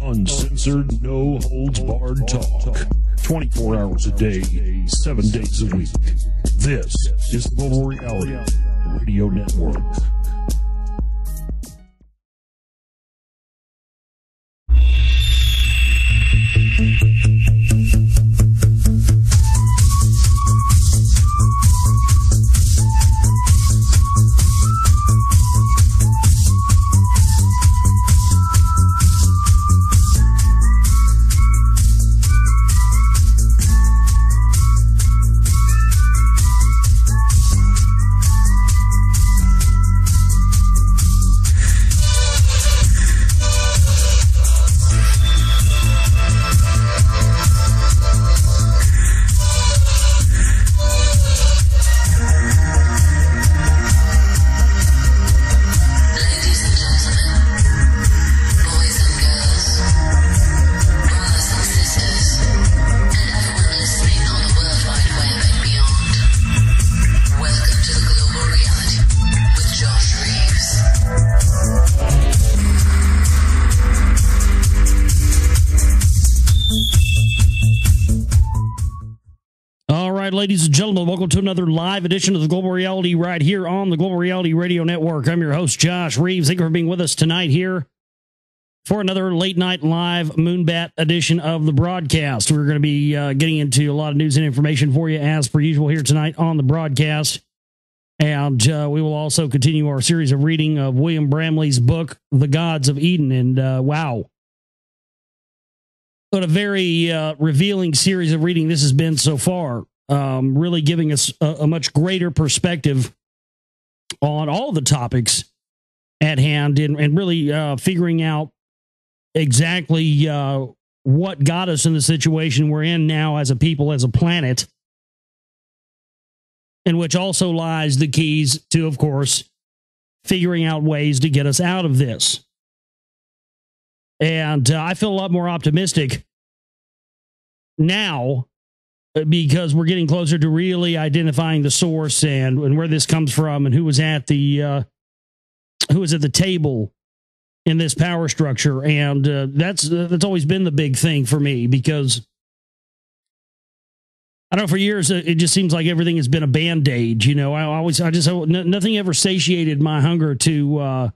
Uncensored, no holds barred talk. 24 hours a day, 7 days a week. This is Global Reality Radio Network. Ladies and gentlemen, welcome to another live edition of the Global Reality right here on the Global Reality Radio Network. I'm your host, Josh Reeves. Thank you for being with us tonight here for another late night live Moonbat edition of the broadcast. We're going to be getting into a lot of news and information for you as per usual here tonight on the broadcast. And we will also continue our series of reading of William Bramley's book, The Gods of Eden. And wow, what a very revealing series of reading this has been so far. Really giving us a much greater perspective on all the topics at hand and really figuring out exactly what got us in the situation we're in now as a people, as a planet, in which also lies the keys to, of course, figuring out ways to get us out of this. And I feel a lot more optimistic now, because we're getting closer to really identifying the source and where this comes from and who was at the table in this power structure. And that's always been the big thing for me, because I don't know, for years it just seems like everything has been a band-aid. You know, nothing ever satiated my hunger to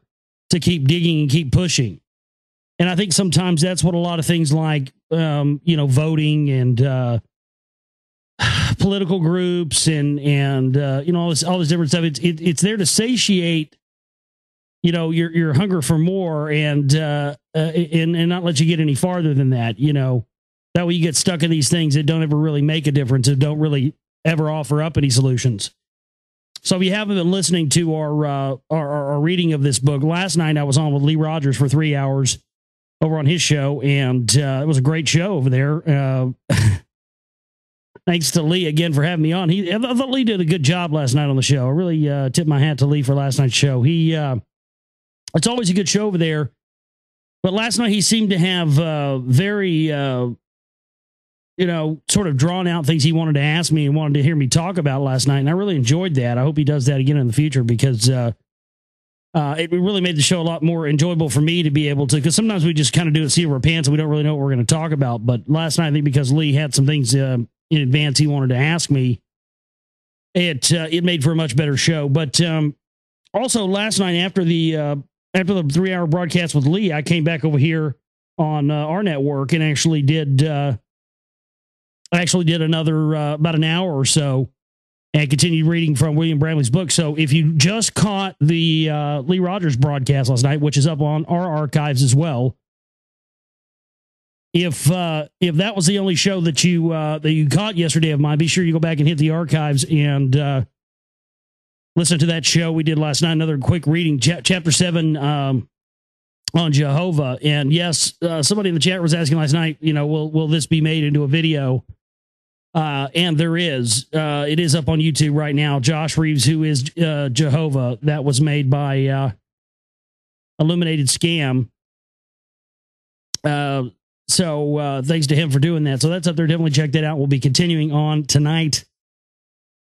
keep digging and keep pushing. And I think sometimes that's what a lot of things like voting and political groups and all this different stuff. It's there to satiate, your hunger for more and not let you get any farther than that. That way you get stuck in these things that don't ever really make a difference, that don't really ever offer up any solutions. So if you haven't been listening to our reading of this book, last night I was on with Lee Rogers for 3 hours over on his show, and it was a great show over there. Thanks to Lee again for having me on. I thought Lee did a good job last night on the show. I really tip my hat to Lee for last night's show. It's always a good show over there, but last night he seemed to have very, sort of drawn out things he wanted to ask me and wanted to hear me talk about last night, and I really enjoyed that. I hope he does that again in the future, because it really made the show a lot more enjoyable for me to be able to, because sometimes we just kind of do it seat of our pants and we don't really know what we're going to talk about. But last night, I think because Lee had some things in advance he wanted to ask me, it made for a much better show. But also last night, after the 3-hour broadcast with Lee, I came back over here on our network and actually did another about an hour or so and continued reading from William Bramley's book. So if you just caught the Lee Rogers broadcast last night, which is up on our archives as well, if that was the only show that you caught yesterday of mine, be sure you go back and hit the archives and listen to that show we did last night. Another quick reading, chapter 7 on Jehovah. And yes, somebody in the chat was asking last night, will this be made into a video? And there is. It is up on YouTube right now. Josh Reeves, who is Jehovah, that was made by Illuminated Scam. So thanks to him for doing that. So that's up there. Definitely check that out. We'll be continuing on tonight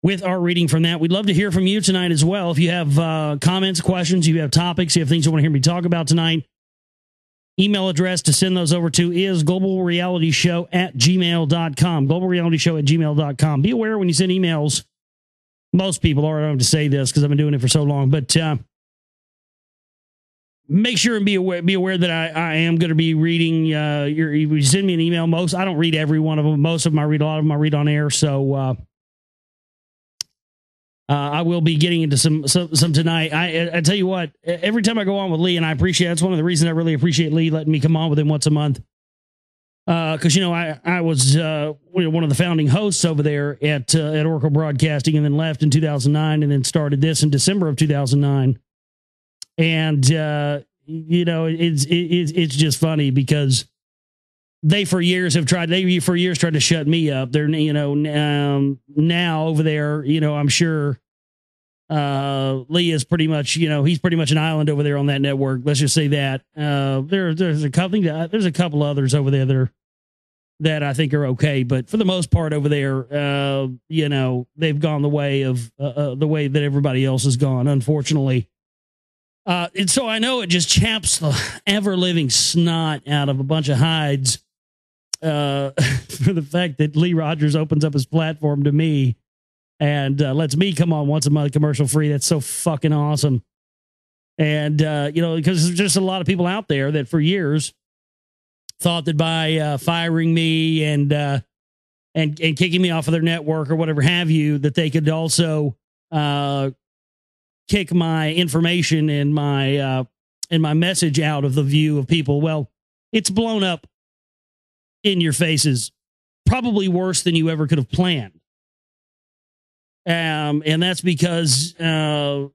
with our reading from that. We'd love to hear from you tonight as well. If you have comments, questions, you have topics, you have things you want to hear me talk about tonight, email address to send those over to is globalrealityshow@gmail.com. Globalrealityshow@gmail.com. Be aware when you send emails, most people are, I don't have to say this because I've been doing it for so long, but make sure and be aware that I am going to be reading you send me an email. I don't read every one of them. Most of them I read, a lot of them I read on air. So I will be getting into some tonight. I tell you what, every time I go on with Lee, and I appreciate, that's one of the reasons I really appreciate Lee letting me come on with him once a month. Because I was one of the founding hosts over there at Oracle Broadcasting, and then left in 2009, and then started this in December of 2009. And it's just funny because they for years tried to shut me up. They're now over there, I'm sure Lee is pretty much, he's pretty much an island over there on that network. Let's just say that. There's a couple others over there that I think are okay, but for the most part over there, they've gone the way of the way that everybody else has gone, unfortunately. And so I know it just chaps the ever living snot out of a bunch of hides for the fact that Lee Rogers opens up his platform to me and lets me come on once a month commercial free. That's so fucking awesome. And, because there's just a lot of people out there that for years thought that by firing me and kicking me off of their network or whatever have you, that they could also kick my information and my message out of the view of people. Well, it's blown up in your faces, probably worse than you ever could have planned. And that's because, I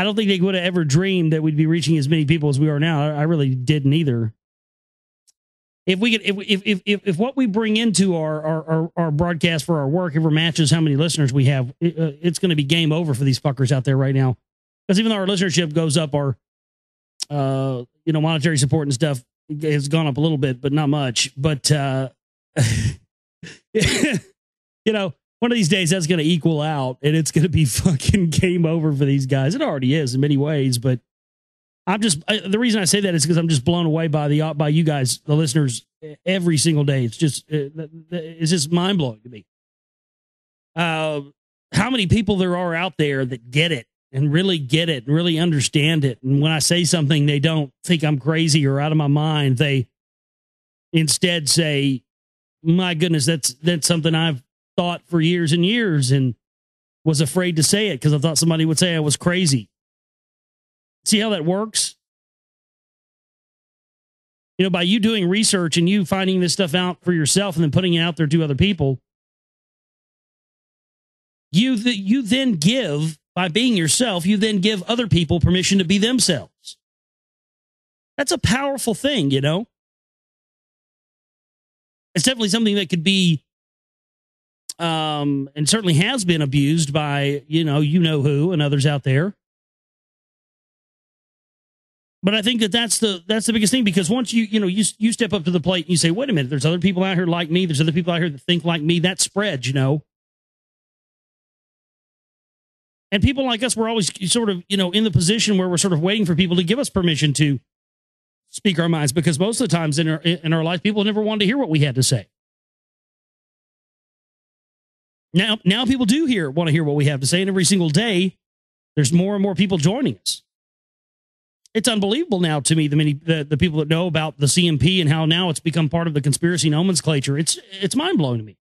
don't think they would have ever dreamed that we'd be reaching as many people as we are now. I really didn't either. If what we bring into our broadcast for our work ever matches how many listeners we have, it's going to be game over for these fuckers out there right now. Because even though our listenership goes up, our monetary support and stuff has gone up a little bit, but not much. But one of these days that's going to equal out, and it's going to be fucking game over for these guys. It already is in many ways, but the reason I say that is because I'm just blown away by you guys, the listeners, every single day. It's just mind blowing to me. How many people there are out there that get it and really understand it. And when I say something, they don't think I'm crazy or out of my mind. They instead say, my goodness, that's something I've thought for years and years and was afraid to say it because I thought somebody would say I was crazy. See how that works? By you doing research and you finding this stuff out for yourself and then putting it out there to other people, you then give, by being yourself, you then give other people permission to be themselves. That's a powerful thing, It's definitely something that could be, and certainly has been abused by, who and others out there. But I think that's the biggest thing, because once you step up to the plate and you say, wait a minute, there's other people out here like me. There's other people out here that think like me. That spreads, And people like us, we're always sort of, in the position where we're sort of waiting for people to give us permission to speak our minds, because most of the times in our life, people never wanted to hear what we had to say. Now people do want to hear what we have to say, and every single day, there's more and more people joining us. It's unbelievable now to me, the people that know about the CMP and how now it's become part of the conspiracy nomenclature. It's mind blowing to me.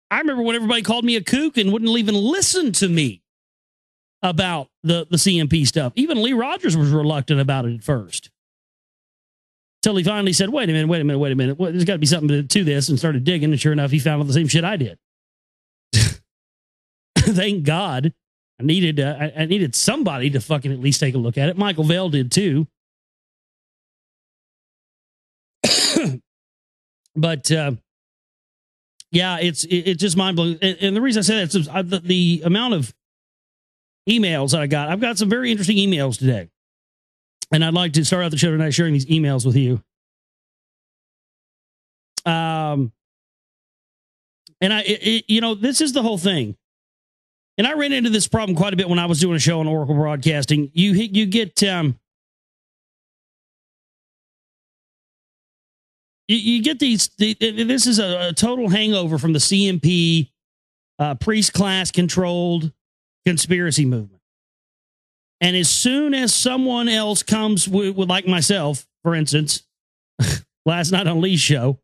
I remember when everybody called me a kook and wouldn't even listen to me about the CMP stuff. Even Lee Rogers was reluctant about it at first, till he finally said, wait a minute. Well, there's got to be something to this, and started digging. And sure enough, he found out the same shit I did. Thank God. I needed somebody to fucking at least take a look at it. Michael Vale did too. But yeah, it's just mind blowing. And the reason I say that is the amount of emails that I've got some very interesting emails today. And I'd like to start out the show tonight sharing these emails with you. And this is the whole thing. And I ran into this problem quite a bit when I was doing a show on Oracle Broadcasting. You get you get these. This is a total hangover from the CMP priest class controlled conspiracy movement. And as soon as someone else comes with like myself, for instance, last night on Lee's show,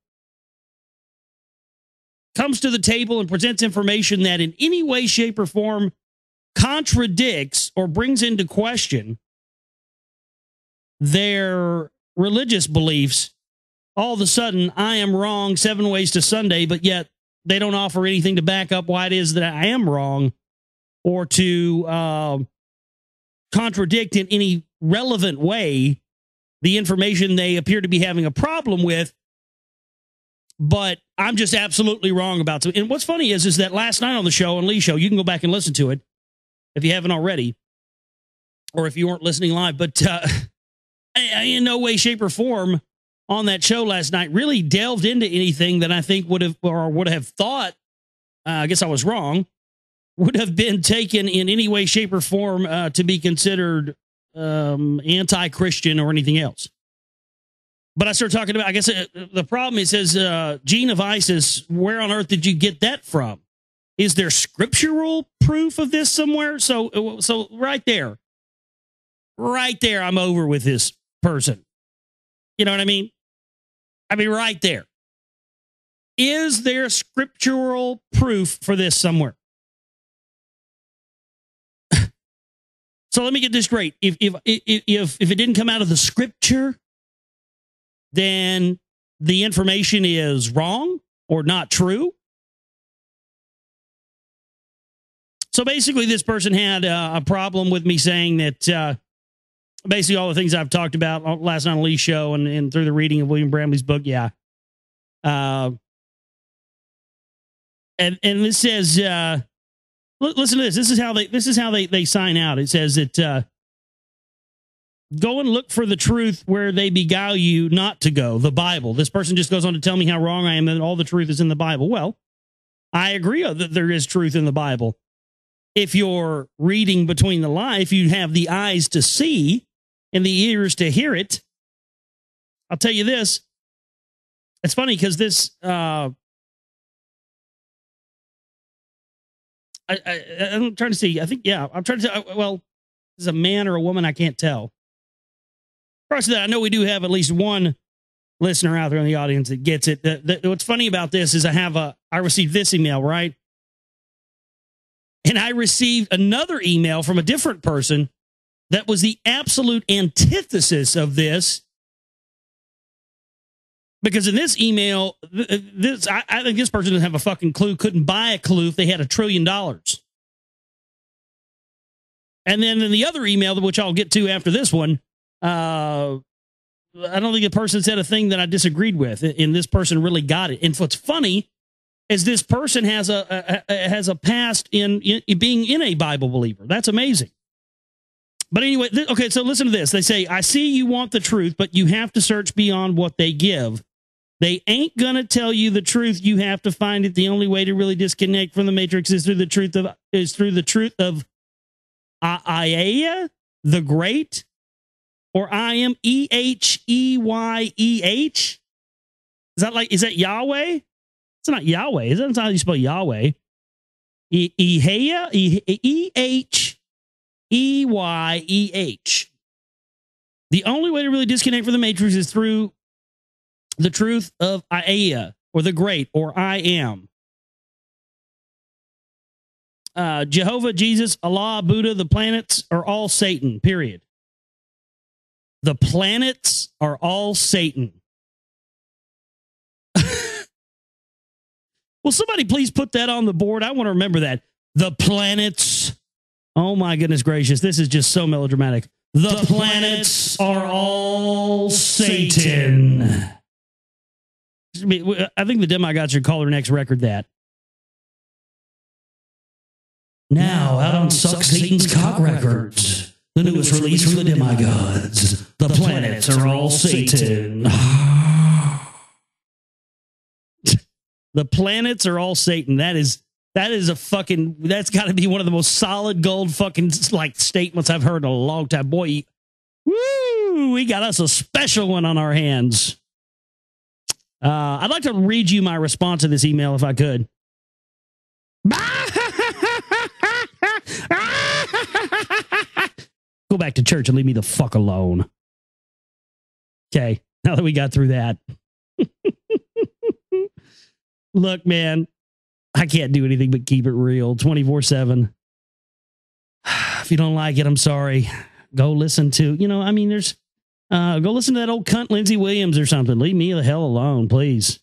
comes to the table and presents information that in any way, shape, or form contradicts or brings into question their religious beliefs, all of a sudden, I am wrong 7 ways to Sunday, but yet they don't offer anything to back up why it is that I am wrong or to contradict in any relevant way the information they appear to be having a problem with. But I'm just absolutely wrong about it. And what's funny is that last night on the show, on Lee's show, you can go back and listen to it if you haven't already, or if you weren't listening live. But in no way, shape, or form on that show last night really delved into anything that I think would have thought, I guess I was wrong, would have been taken in any way, shape, or form to be considered anti-Christian or anything else. But I started talking about, I guess the problem, it says, Gene of ISIS, where on earth did you get that from? Is there scriptural proof of this somewhere? So right there, I'm over with this person. You know what I mean? I mean, right there. Is there scriptural proof for this somewhere? So let me get this straight. If it didn't come out of the scripture, then the information is wrong or not true. So basically, this person had a problem with me saying that basically all the things I've talked about last night on Lee's show and through the reading of William Bramley's book, yeah. And this says, listen to this. This is how they sign out. It says that go and look for the truth where they beguile you not to go, the Bible. This person just goes on to tell me how wrong I am and all the truth is in the Bible. Well, I agree that there is truth in the Bible. If you're reading between the lines, if you have the eyes to see and the ears to hear it, I'll tell you this. It's funny because this, I'm trying to see. I think, yeah, I'm trying to, well, is a man or a woman? I can't tell. Prior to that, I know we do have at least one listener out there in the audience that gets it. What's funny about this is I received this email, right? And I received another email from a different person that was the absolute antithesis of this. Because in this email, I think this person doesn't have a fucking clue, couldn't buy a clue if they had $1 trillion. And then in the other email, which I'll get to after this one, I don't think the person said a thing that I disagreed with, and this person really got it. And what's funny is this person has a past in being in a Bible believer. That's amazing. But anyway, okay, so listen to this. They say, I see you want the truth, but you have to search beyond what they give. They ain't going to tell you the truth. You have to find it. The only way to really disconnect from the matrix is through the truth of Iaea, the Great, or I am EHEYEH. Is that Yahweh? It's not Yahweh. Is that how you spell Yahweh? EHEYEH. The only way to really disconnect from the matrix is through the truth of Iaea, or the Great, or I am. Jehovah, Jesus, Allah, Buddha, the planets are all Satan, period. The planets are all Satan. Will somebody please put that on the board? I want to remember that. The planets. Oh my goodness gracious. This is just so melodramatic. The planets are all Satan. I think the demigods should call their next record that. Now, out on Suck Satan's Cock Records, the newest release from the demigods. The planets are all Satan. The planets are all Satan. That is That is that's got to be one of the most solid gold fucking like statements I've heard in a long time. Boy, woo, we got us a special one on our hands. I'd like to read you my response to this email if I could. Go back to church and leave me the fuck alone. Okay, now that we got through that. Look, man, I can't do anything but keep it real 24/7. If you don't like it, I'm sorry. Go listen to, there's, go listen to that old cunt Lindsey Williams or something. Leave me the hell alone, please.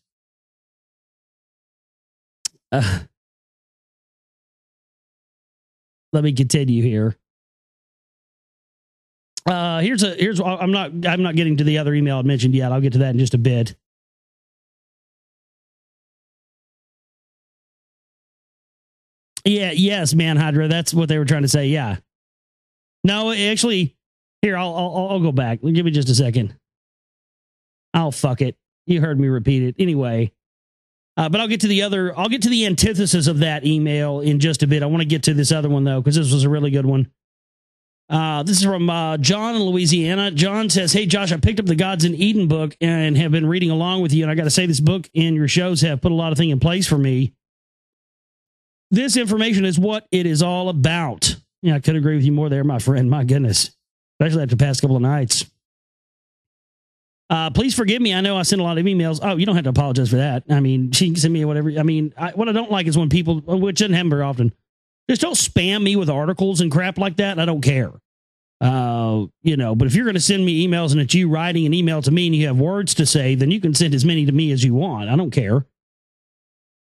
Let me continue here. I'm not getting to the other email I mentioned yet. I'll get to that in just a bit. Yeah, yes, man, Hydra. That's what they were trying to say. Yeah. No, actually, here, I'll go back. Give me just a second. I'll fuck it. You heard me repeat it. Anyway. But I'll get to the antithesis of that email in just a bit. I want to get to this other one, though, because this was a really good one. This is from John in Louisiana. John says, hey, Josh, I picked up the Gods in Eden book and have been reading along with you. And I got to say, this book and your shows have put a lot of things in place for me. This information is what it is all about. Yeah, I could agree with you more there, my friend. My goodness. Especially after the past couple of nights. Please forgive me. I know I sent a lot of emails. Oh, you don't have to apologize for that. I mean, she can send me whatever. I mean, what I don't like is when people, which doesn't happen very often, just don't spam me with articles and crap like that. I don't care. But if you're going to send me emails and it's you writing an email to me and you have words to say, then you can send as many to me as you want. I don't care.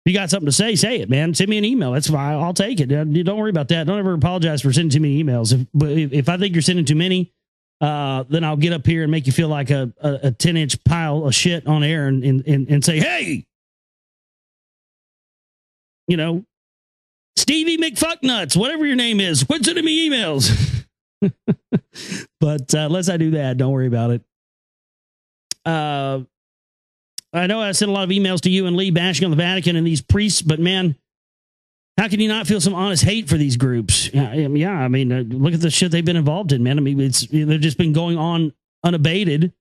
If you got something to say it, man. Send me an email. That's fine. I'll take it. Don't worry about that. Don't ever apologize for sending too many emails. If I think you're sending too many, then I'll get up here and make you feel like a 10-inch pile of shit on air and say, hey, Stevie McFucknuts, whatever your name is, quit sending me emails. But unless I do that, don't worry about it. I know I sent a lot of emails to you and Lee bashing on the Vatican and these priests, but man, how can you not feel some honest hate for these groups? Yeah, I mean, look at the shit they've been involved in, man. I mean, they've just been going on unabated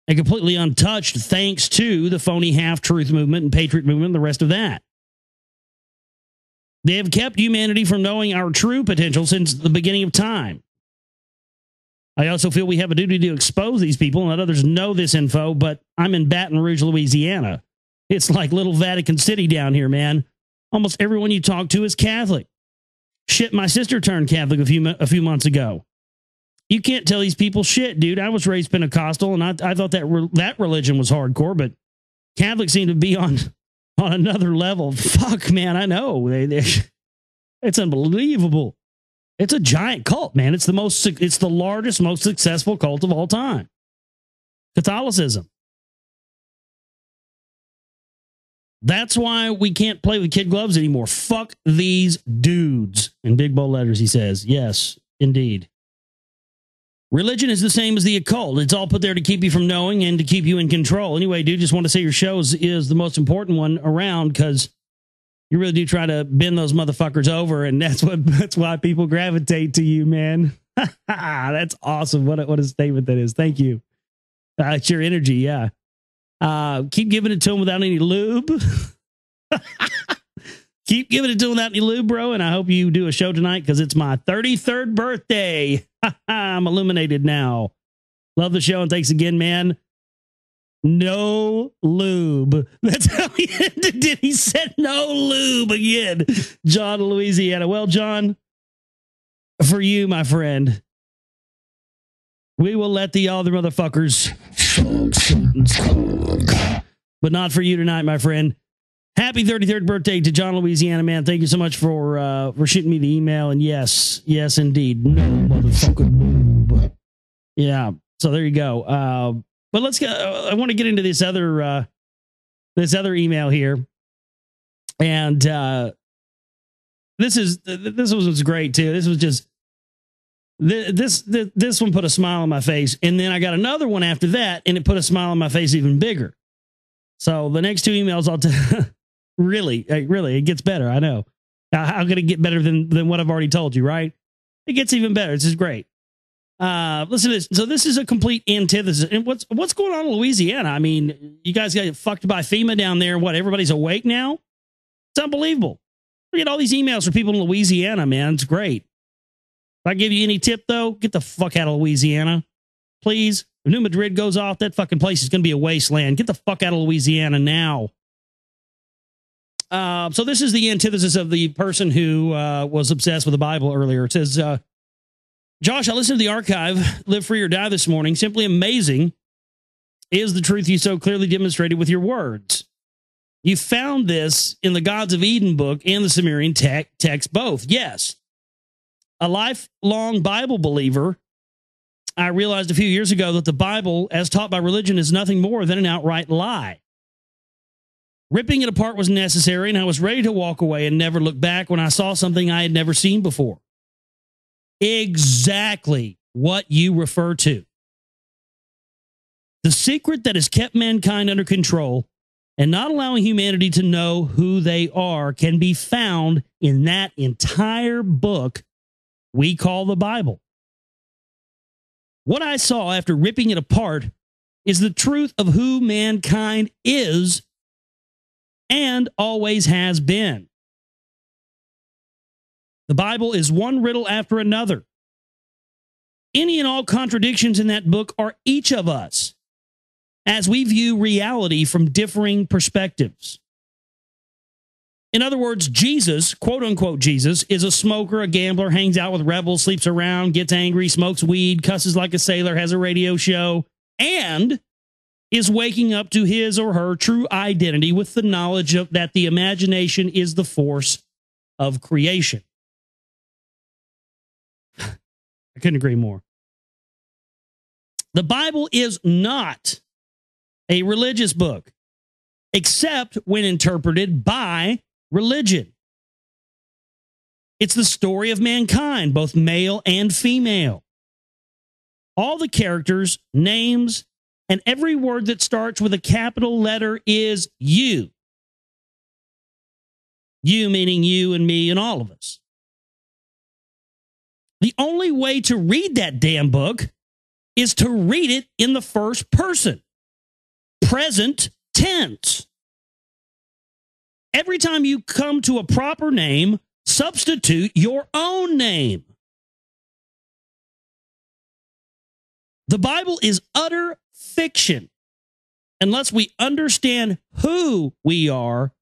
and completely untouched thanks to the phony half-truth movement and patriot movement and the rest of that. They have kept humanity from knowing our true potential since the beginning of time. I also feel we have a duty to expose these people and let others know this info, but I'm in Baton Rouge, Louisiana. It's like little Vatican City down here, man. Almost everyone you talk to is Catholic. Shit, my sister turned Catholic a few months ago. You can't tell these people shit, dude. I was raised Pentecostal, and I thought that religion was hardcore, but Catholics seem to be on another level. Fuck, man, I know. It's unbelievable. It's a giant cult, man. It's the largest, most successful cult of all time. Catholicism. That's why we can't play with kid gloves anymore. Fuck these dudes. In big bold letters, he says. Yes, indeed. Religion is the same as the occult. It's all put there to keep you from knowing and to keep you in control. Anyway, dude, just want to say your show is the most important one around because you really do try to bend those motherfuckers over, and that's why people gravitate to you, man. That's awesome. What a statement that is. Thank you. It's your energy, yeah. Keep giving it to them without any lube. Keep giving it to them without any lube, bro, and I hope you do a show tonight because it's my 33rd birthday. I'm illuminated now. Love the show, and thanks again, man. No lube. That's how he ended it. He said no lube again. John, Louisiana. Well, John, for you, my friend, we will let the other motherfuckers but not for you tonight, my friend. Happy 33rd birthday to John, Louisiana, man. Thank you so much for shooting me the email. And yes, indeed. No motherfucking lube. Yeah. So there you go. But let's go. I want to get into this other email here, and this was great too. This was just this one put a smile on my face, and then I got another one after that, and it put a smile on my face even bigger. So the next two emails Really, it gets better. I know. How could it get better than what I've already told you, right? It gets even better. This is great. Listen to this. So this is a complete antithesis. And what's going on in Louisiana? I mean, you guys got fucked by FEMA down there. What, everybody's awake now? It's unbelievable. We get all these emails from people in Louisiana, man. It's great. If I give you any tip, though, get the fuck out of Louisiana. Please. If New Madrid goes off, that fucking place is going to be a wasteland. Get the fuck out of Louisiana now. So this is the antithesis of the person who was obsessed with the Bible earlier. It says, Josh, I listened to the archive, Live Free or Die, this morning. Simply amazing is the truth you so clearly demonstrated with your words. You found this in the Gods of Eden book and the Sumerian text both. Yes. A lifelong Bible believer, I realized a few years ago that the Bible, as taught by religion, is nothing more than an outright lie. Ripping it apart was necessary, and I was ready to walk away and never look back when I saw something I had never seen before. Exactly what you refer to. The secret that has kept mankind under control and not allowing humanity to know who they are can be found in that entire book we call the Bible. What I saw after ripping it apart is the truth of who mankind is and always has been. The Bible is one riddle after another. Any and all contradictions in that book are each of us, as we view reality from differing perspectives. In other words, Jesus, quote unquote Jesus, is a smoker, a gambler, hangs out with rebels, sleeps around, gets angry, smokes weed, cusses like a sailor, has a radio show, and is waking up to his or her true identity with the knowledge of that the imagination is the force of creation. I couldn't agree more. The Bible is not a religious book, except when interpreted by religion. It's the story of mankind, both male and female. All the characters, names, and every word that starts with a capital letter is you. You meaning you and me and all of us. The only way to read that damn book is to read it in the first person, present tense. Every time you come to a proper name, substitute your own name. The Bible is utter fiction unless we understand who we are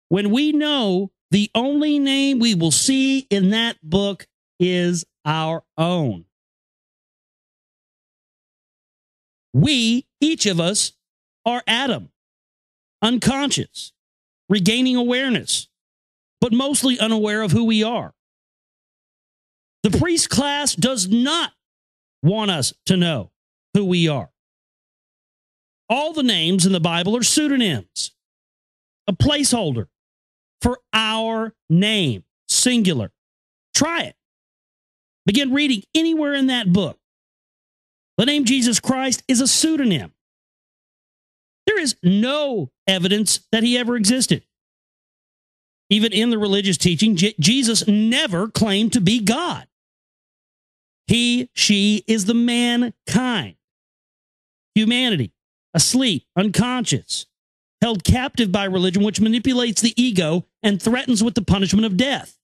when we know the only name we will see in that book is our own. We, each of us, are Adam, unconscious, regaining awareness, but mostly unaware of who we are. The priest class does not want us to know who we are. All the names in the Bible are pseudonyms, a placeholder for our name, singular. Try it. Begin reading anywhere in that book. The name Jesus Christ is a pseudonym. There is no evidence that he ever existed. Even in the religious teaching, Jesus never claimed to be God. He, she is the mankind. Humanity, asleep, unconscious, held captive by religion, which manipulates the ego and threatens with the punishment of death.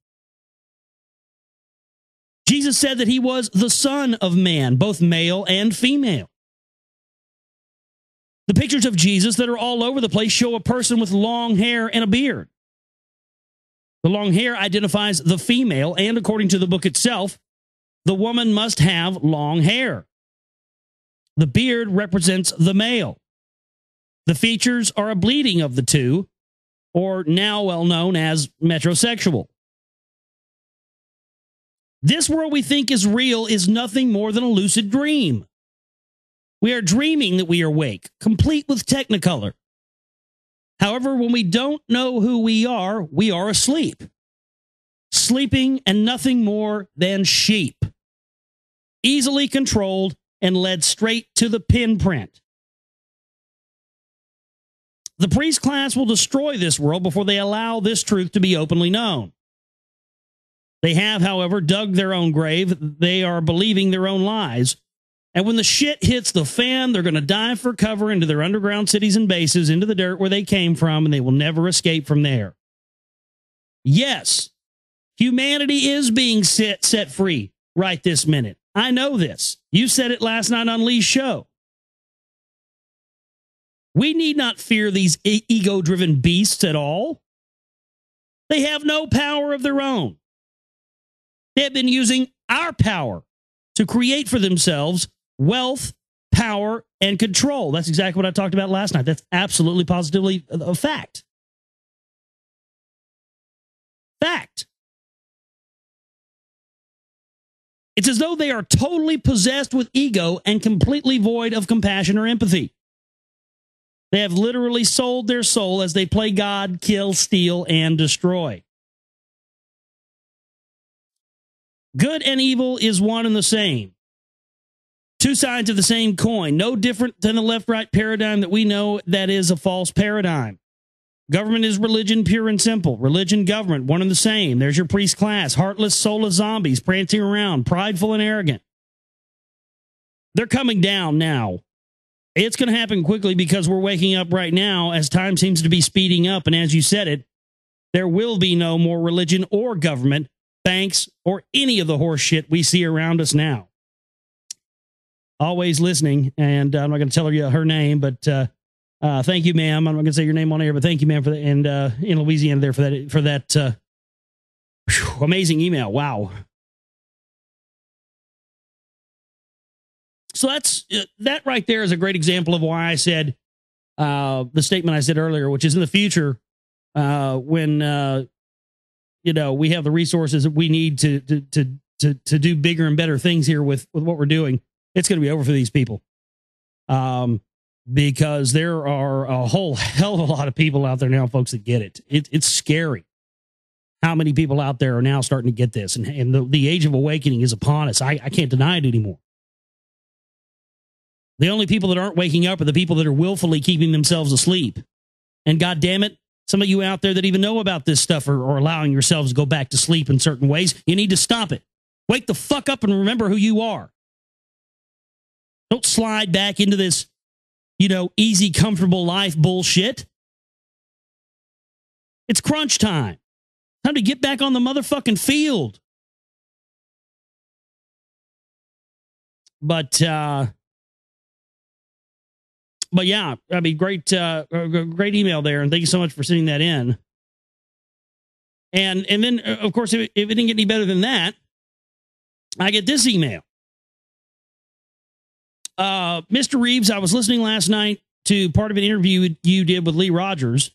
Jesus said that he was the Son of Man, both male and female. The pictures of Jesus that are all over the place show a person with long hair and a beard. The long hair identifies the female, and according to the book itself, the woman must have long hair. The beard represents the male. The features are a bleeding of the two, or now well known as metrosexual. This world we think is real is nothing more than a lucid dream. We are dreaming that we are awake, complete with technicolor. However, when we don't know who we are asleep. Sleeping and nothing more than sheep. Easily controlled and led straight to the pinprint. The priest class will destroy this world before they allow this truth to be openly known. They have, however, dug their own grave. They are believing their own lies. And when the shit hits the fan, they're going to dive for cover into their underground cities and bases, into the dirt where they came from, and they will never escape from there. Yes, humanity is being set free right this minute. I know this. You said it last night on Lee's show. We need not fear these ego-driven beasts at all. They have no power of their own. They have been using our power to create for themselves wealth, power, and control. That's exactly what I talked about last night. That's absolutely, positively a fact. Fact. It's as though they are totally possessed with ego and completely void of compassion or empathy. They have literally sold their soul as they play God, kill, steal, and destroy. Good and evil is one and the same. Two sides of the same coin, no different than the left-right paradigm that we know that is a false paradigm. Government is religion, pure and simple. Religion, government, one and the same. There's your priest class, heartless, soulless zombies, prancing around, prideful and arrogant. They're coming down now. It's going to happen quickly because we're waking up right now as time seems to be speeding up. And as you said it, there will be no more religion or government, banks, or any of the horse shit we see around us now. Always listening, and I'm not going to tell her name, but thank you, ma'am. I'm not going to say your name on air, but thank you, ma'am, for that. And in Louisiana there for that amazing email. Wow. So that right there is a great example of why I said the statement I said earlier, which is in the future when we have the resources that we need to do bigger and better things here with what we're doing. It's going to be over for these people. Because there are a whole hell of a lot of people out there now, folks, that get it. It's scary how many people out there are now starting to get this. And the age of awakening is upon us. I can't deny it anymore. The only people that aren't waking up are the people that are willfully keeping themselves asleep. And God damn it, some of you out there that even know about this stuff are allowing yourselves to go back to sleep in certain ways. You need to stop it. Wake the fuck up and remember who you are. Don't slide back into this, easy, comfortable life bullshit. It's crunch time. Time to get back on the motherfucking field. But yeah, I mean, great email there, and thank you so much for sending that in. And then, of course, if it didn't get any better than that, I get this email. Mr. Reeves, I was listening last night to part of an interview you did with Lee Rogers,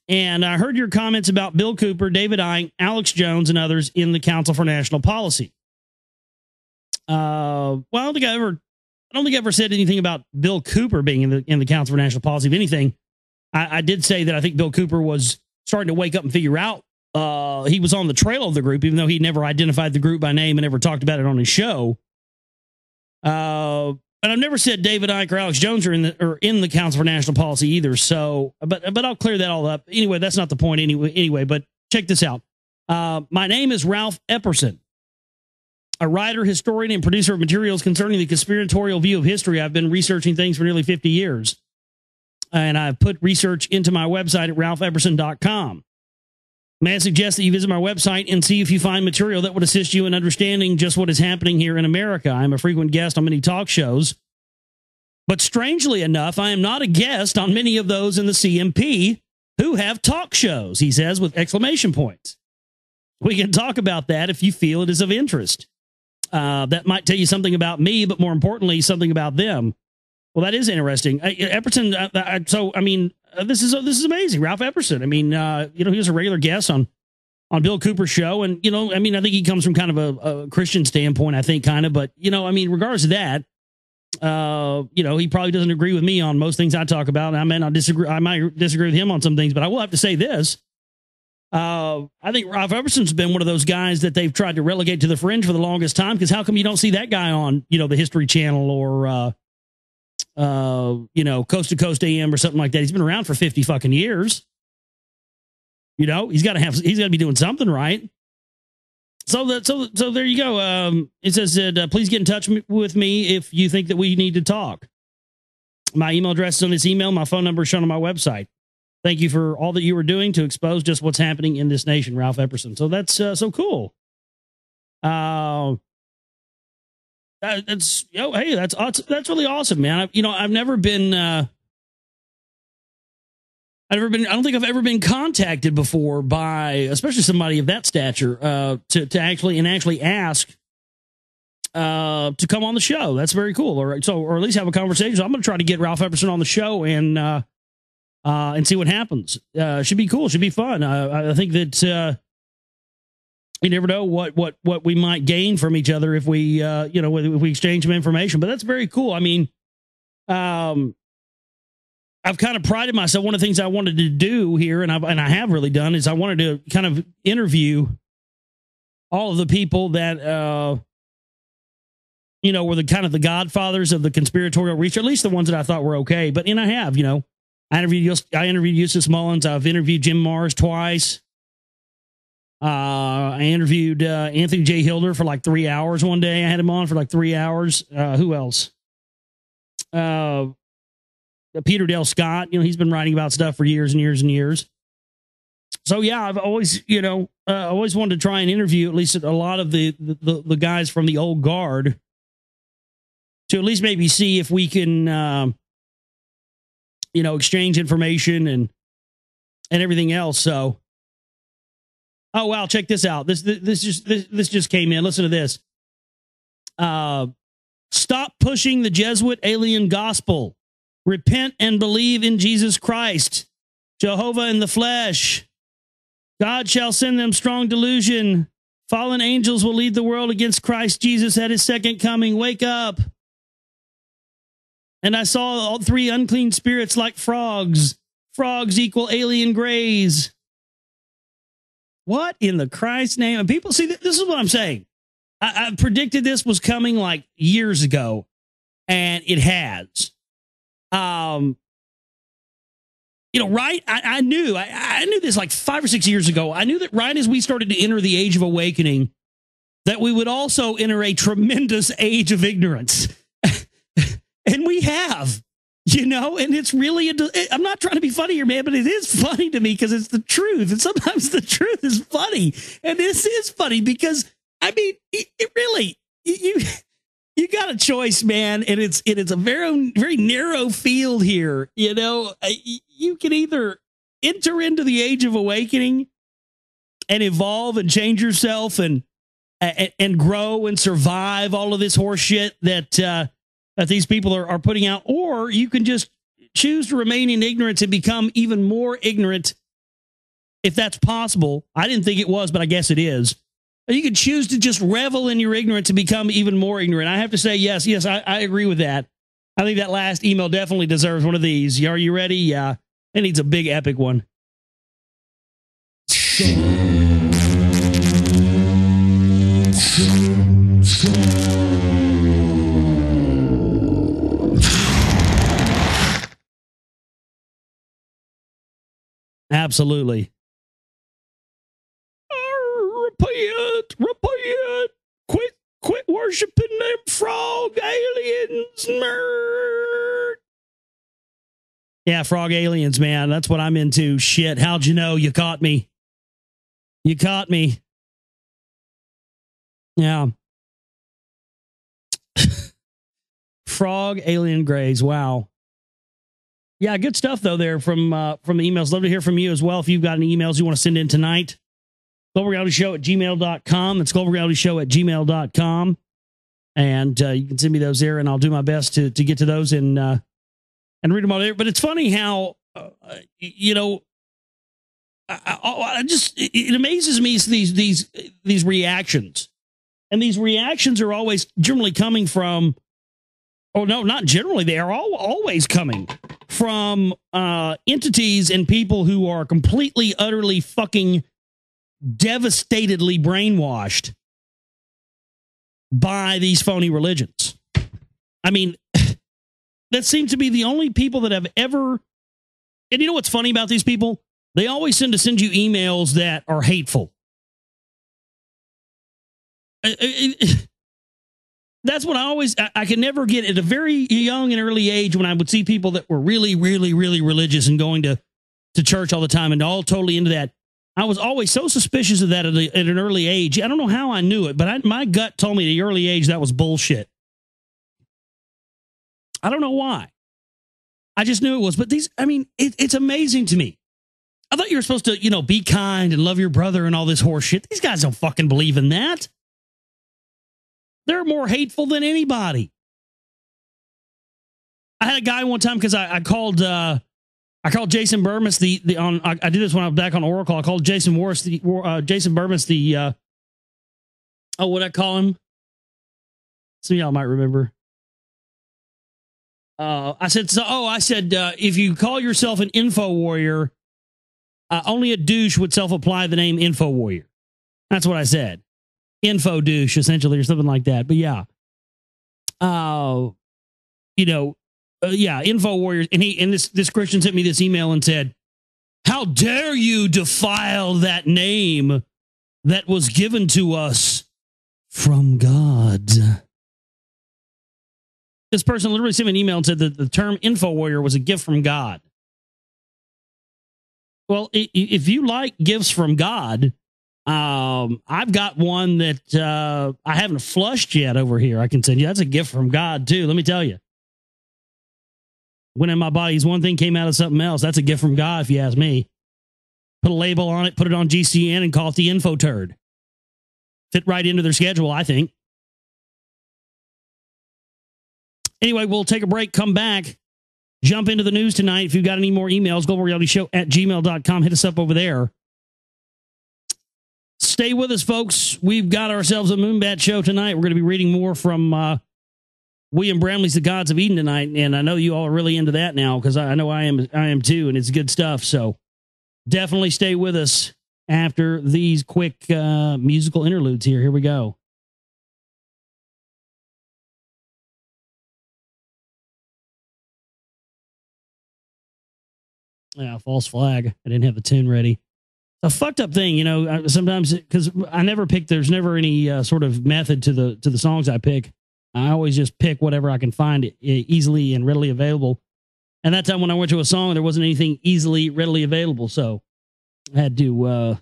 and I heard your comments about Bill Cooper, David Icke, Alex Jones, and others in the Council for National Policy. Well, I don't think I ever said anything about Bill Cooper being in the Council for National Policy. If anything, I did say that I think Bill Cooper was starting to wake up and figure out he was on the trail of the group, even though he never identified the group by name and never talked about it on his show. But I've never said David Icke or Alex Jones are in the Council for National Policy either. So, but I'll clear that all up. Anyway, that's not the point anyway, but check this out. My name is Ralph Epperson, a writer, historian, and producer of materials concerning the conspiratorial view of history. I've been researching things for nearly 50 years, and I've put research into my website at ralphepperson.com. May I suggest that you visit my website and see if you find material that would assist you in understanding just what is happening here in America. I'm a frequent guest on many talk shows, but strangely enough, I am not a guest on many of those in the CMP who have talk shows, he says with exclamation points. We can talk about that if you feel it is of interest. That might tell you something about me, but more importantly, something about them. Well, that is interesting. Epperson, so, I mean, this is amazing. Ralph Epperson. I mean, he was a regular guest on Bill Cooper's show. And, I mean, I think he comes from kind of a Christian standpoint, I think, kind of. But, I mean, regardless of that, he probably doesn't agree with me on most things I talk about. I might disagree with him on some things, but I will have to say this. I think Ralph Epperson's been one of those guys that they've tried to relegate to the fringe for the longest time. Because how come you don't see that guy on, the History Channel or Coast to Coast AM or something like that. He's been around for 50 fucking years. He's got to be doing something right. So there you go. It says that please get in touch with me if you think that we need to talk. My email address is on this email. My phone number is shown on my website. Thank you for all that you were doing to expose just what's happening in this nation, Ralph Epperson. So that's so cool. Hey, that's really awesome, man. I've never been. I don't think I've ever been contacted before by, especially somebody of that stature, to actually ask to come on the show. That's very cool. Or at least have a conversation. So I'm going to try to get Ralph Epperson on the show and see what happens. Should be cool. Should be fun. I think that you never know what we might gain from each other if we if we exchange some information. But that's very cool. I mean, I've kind of prided myself. One of the things I wanted to do here, and I have really done, is I wanted to kind of interview all of the people that were the kind of the godfathers of the conspiratorial research, at least the ones that I thought were okay. But I have, I interviewed Eustace Mullins. I've interviewed Jim Mars twice. I interviewed Anthony J. Hilder for like 3 hours one day. I had him on for like 3 hours. Who else? Peter Dale Scott. He's been writing about stuff for years and years and years. So yeah, I've always, always wanted to try and interview at least a lot of the guys from the old guard to at least maybe see if we can, exchange information and everything else. So, oh wow, check this out. This just came in. Listen to this. Stop pushing the Jesuit alien gospel. Repent and believe in Jesus Christ. Jehovah in the flesh. God shall send them strong delusion. Fallen angels will lead the world against Christ Jesus at his second coming. Wake up. And I saw all three unclean spirits like frogs. Frogs equal alien grays. What in the Christ name? And people see that this is what I'm saying. I predicted this was coming like years ago, and it has. Right? I knew this like 5 or 6 years ago. I knew that right as we started to enter the age of awakening, that we would also enter a tremendous age of ignorance. And we have, and it's really, I'm not trying to be funny here, man, but it is funny to me because it's the truth. And sometimes the truth is funny. And this is funny because, I mean, it really, you got a choice, man. And it's a very, very narrow field here. You can either enter into the age of awakening and evolve and change yourself and grow and survive all of this horse shit that these people are putting out, or you can just choose to remain in ignorance and become even more ignorant, if that's possible. I didn't think it was, but I guess it is. You can choose to just revel in your ignorance and become even more ignorant. I have to say, yes, I agree with that. I think that last email definitely deserves one of these. Are you ready? Yeah. It needs a big epic one. Absolutely. Repent. Quit worshiping them frog aliens, nerd. Yeah, frog aliens, man. That's what I'm into. Shit. How'd you know? You caught me. You caught me. Yeah. Frog alien grays. Wow. Yeah, good stuff though there from the emails. Love to hear from you as well. If you've got any emails you want to send in tonight, globalrealityshow@gmail.com. It's globalrealityshow@gmail.com. And you can send me those there, and I'll do my best to get to those and read them all there. But it's funny how it amazes me these reactions, and these reactions are always generally coming from. Oh no, not generally. They are always coming from entities and people who are completely, utterly, fucking, devastatedly brainwashed by these phony religions. I mean, That seems to be the only people that have ever. And you know what's funny about these people? They always send you emails that are hateful. That's what I could never get at a very young and early age when I would see people that were really, really, really religious and going to church all the time and all totally into that. I was always so suspicious of that at an early age. I don't know how I knew it, but my gut told me at an early age that was bullshit. I don't know why. I just knew it was. But it's amazing to me. I thought you were supposed to, be kind and love your brother and all this horse shit. These guys don't fucking believe in that. They're more hateful than anybody. I had a guy one time because I called Jason Burmis I did this when I was back on Oracle. I called Jason Burmis what'd I call him? Some of y'all might remember. I said if you call yourself an info warrior, only a douche would self-apply the name info warrior. That's what I said. Info douche, essentially, or something like that. But yeah, info warriors. And this Christian sent me this email and said, "How dare you defile that name that was given to us from God?" This person literally sent me an email and said that the term info warrior was a gift from God. Well, if you like gifts from God, I've got one that I haven't flushed yet over here. I can send you. That's a gift from God, too. Let me tell you. Went in my body's one thing, came out of something else. That's a gift from God, if you ask me. Put a label on it, put it on GCN, and call it the info turd. Fit right into their schedule, I think. Anyway, we'll take a break, come back, jump into the news tonight. If you've got any more emails, globalrealityshow@gmail.com. Hit us up over there. Stay with us, folks. We've got ourselves a Moonbat show tonight. We're going to be reading more from William Bramley's The Gods of Eden tonight, and I know you all are really into that now because I know I am too, and it's good stuff. So definitely stay with us after these quick musical interludes here. Here we go. Yeah, false flag. I didn't have the tune ready. A fucked up thing, sometimes because I never pick. There's never any sort of method to the songs I pick. I always just pick whatever I can find easily and readily available. And that time when I went to a song, there wasn't anything easily readily available, so I had to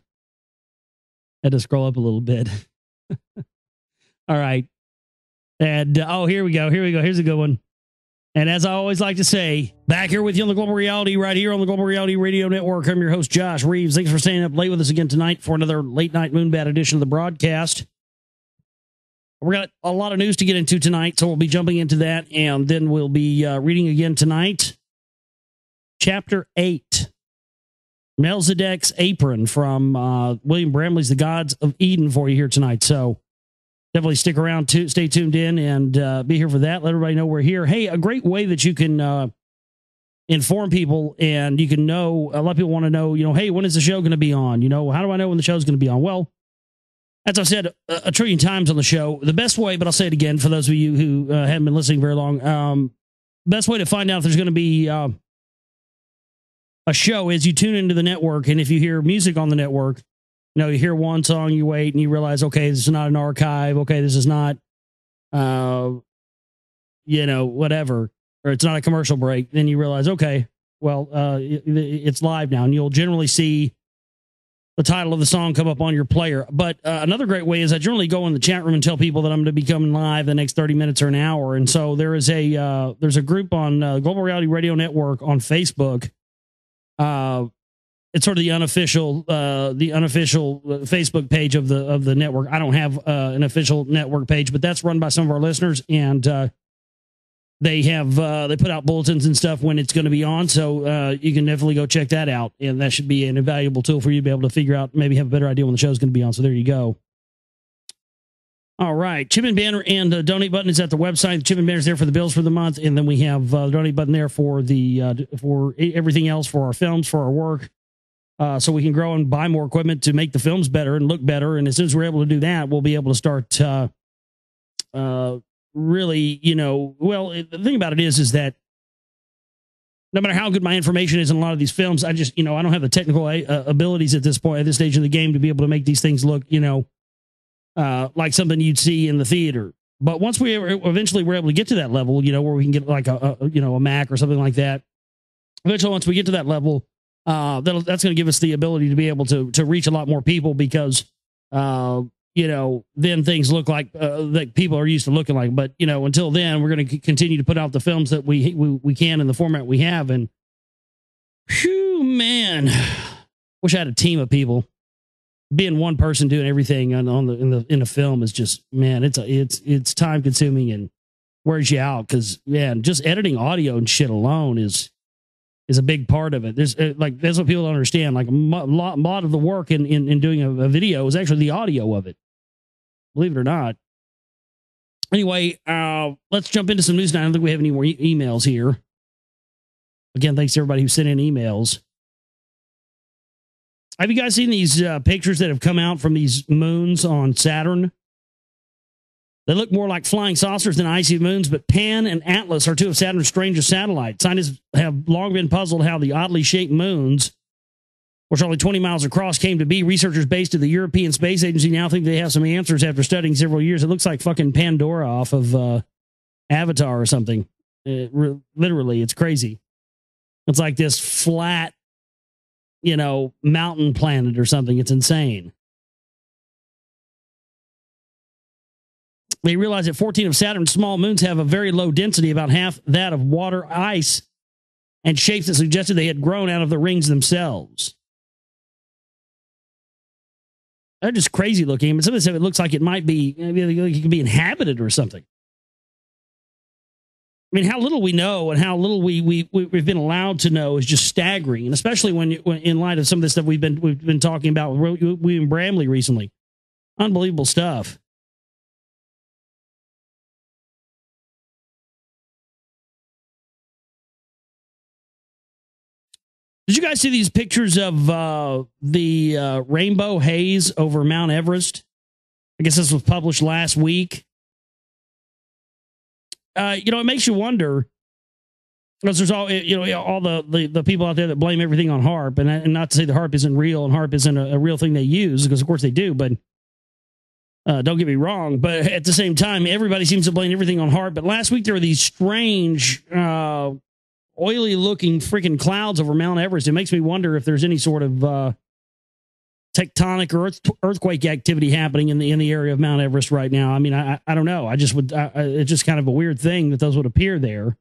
scroll up a little bit. All right, and here we go. Here's a good one. And as I always like to say, back here with you on the Global Reality, right here on the Global Reality Radio Network. I'm your host, Josh Reeves. Thanks for staying up late with us again tonight for another late night Moonbat edition of the broadcast. We've got a lot of news to get into tonight, so we'll be jumping into that, and then we'll be reading again tonight. Chapter 8, Melchizedek's Apron from William Bramley's The Gods of Eden for you here tonight. So definitely stick around, stay tuned in, and be here for that. Let everybody know we're here. Hey, a great way that you can inform people, and you can know, a lot of people want to know, hey, when is the show going to be on? How do I know when the show is going to be on? Well, as I've said a trillion times on the show, the best way, but I'll say it again for those of you who haven't been listening very long, best way to find out if there's going to be a show is you tune into the network, and if you hear music on the network, you hear one song, you wait, and you realize, okay, this is not an archive. Okay, this is not, whatever, or it's not a commercial break. Then you realize, okay, well, it's live now, and you'll generally see the title of the song come up on your player. But another great way is I generally go in the chat room and tell people that I'm going to be coming live the next 30 minutes or an hour. And so there's a group on Global Reality Radio Network on Facebook. It's sort of the unofficial Facebook page of the network. I don't have an official network page, but that's run by some of our listeners, and they put out bulletins and stuff when it's going to be on. So you can definitely go check that out, and that should be an invaluable tool for you to be able to figure out, maybe have a better idea when the show's going to be on. So there you go. All right, chip and banner and donate button is at the website. The chip and banner is there for the bills for the month, and then we have the donate button there for for everything else, for our films, for our work. So we can grow and buy more equipment to make the films better and look better. And as soon as we're able to do that, we'll be able to start really, the thing about it is that no matter how good my information is in a lot of these films, I just, I don't have the technical abilities at this point, at this stage of the game, to be able to make these things look, like something you'd see in the theater. But once we eventually were able to get to that level, where we can get like a Mac or something like that. Eventually, once we get to that level, that's going to give us the ability to be able to reach a lot more people, because, then things look like that people are used to looking like. But, until then, we're going to continue to put out the films that we can in the format we have. And whew, man, wish I had a team of people. Being one person doing everything in the film is just, man, it's time consuming and wears you out. Cause man, just editing audio and shit alone is a big part of it. There's that's what people don't understand. Like a lot of the work in doing a video is actually the audio of it. Believe it or not. Anyway, let's jump into some news now. I don't think we have any more emails here. Again, thanks to everybody who sent in emails. Have you guys seen these pictures that have come out from these moons on Saturn? They look more like flying saucers than icy moons, but Pan and Atlas are two of Saturn's strangest satellites. Scientists have long been puzzled how the oddly shaped moons, which are only 20 miles across, came to be. Researchers based at the European Space Agency now think they have some answers after studying several years. It looks like fucking Pandora off of Avatar or something. Literally, it's crazy. It's like this flat, mountain planet or something. It's insane. They realize that 14 of Saturn's small moons have a very low density, about half that of water, ice, and shapes that suggested they had grown out of the rings themselves. They're just crazy looking. But some of this stuff, it looks like it might be, it could be inhabited or something. I mean, how little we know and how little we've been allowed to know is just staggering, and especially when in light of some of this stuff we've been talking about with William Bramley recently. Unbelievable stuff. Did you guys see these pictures of the rainbow haze over Mount Everest? I guess this was published last week. It makes you wonder, because there's all the people out there that blame everything on HAARP, and not to say the HAARP isn't real and HAARP isn't a real thing they use, because of course they do, but don't get me wrong. But at the same time, everybody seems to blame everything on HAARP. But last week there were these strange, oily looking freaking clouds over Mount Everest. It makes me wonder if there's any sort of tectonic or earthquake activity happening in the area of Mount Everest right now. I mean, I don't know. It's just kind of a weird thing that those would appear there.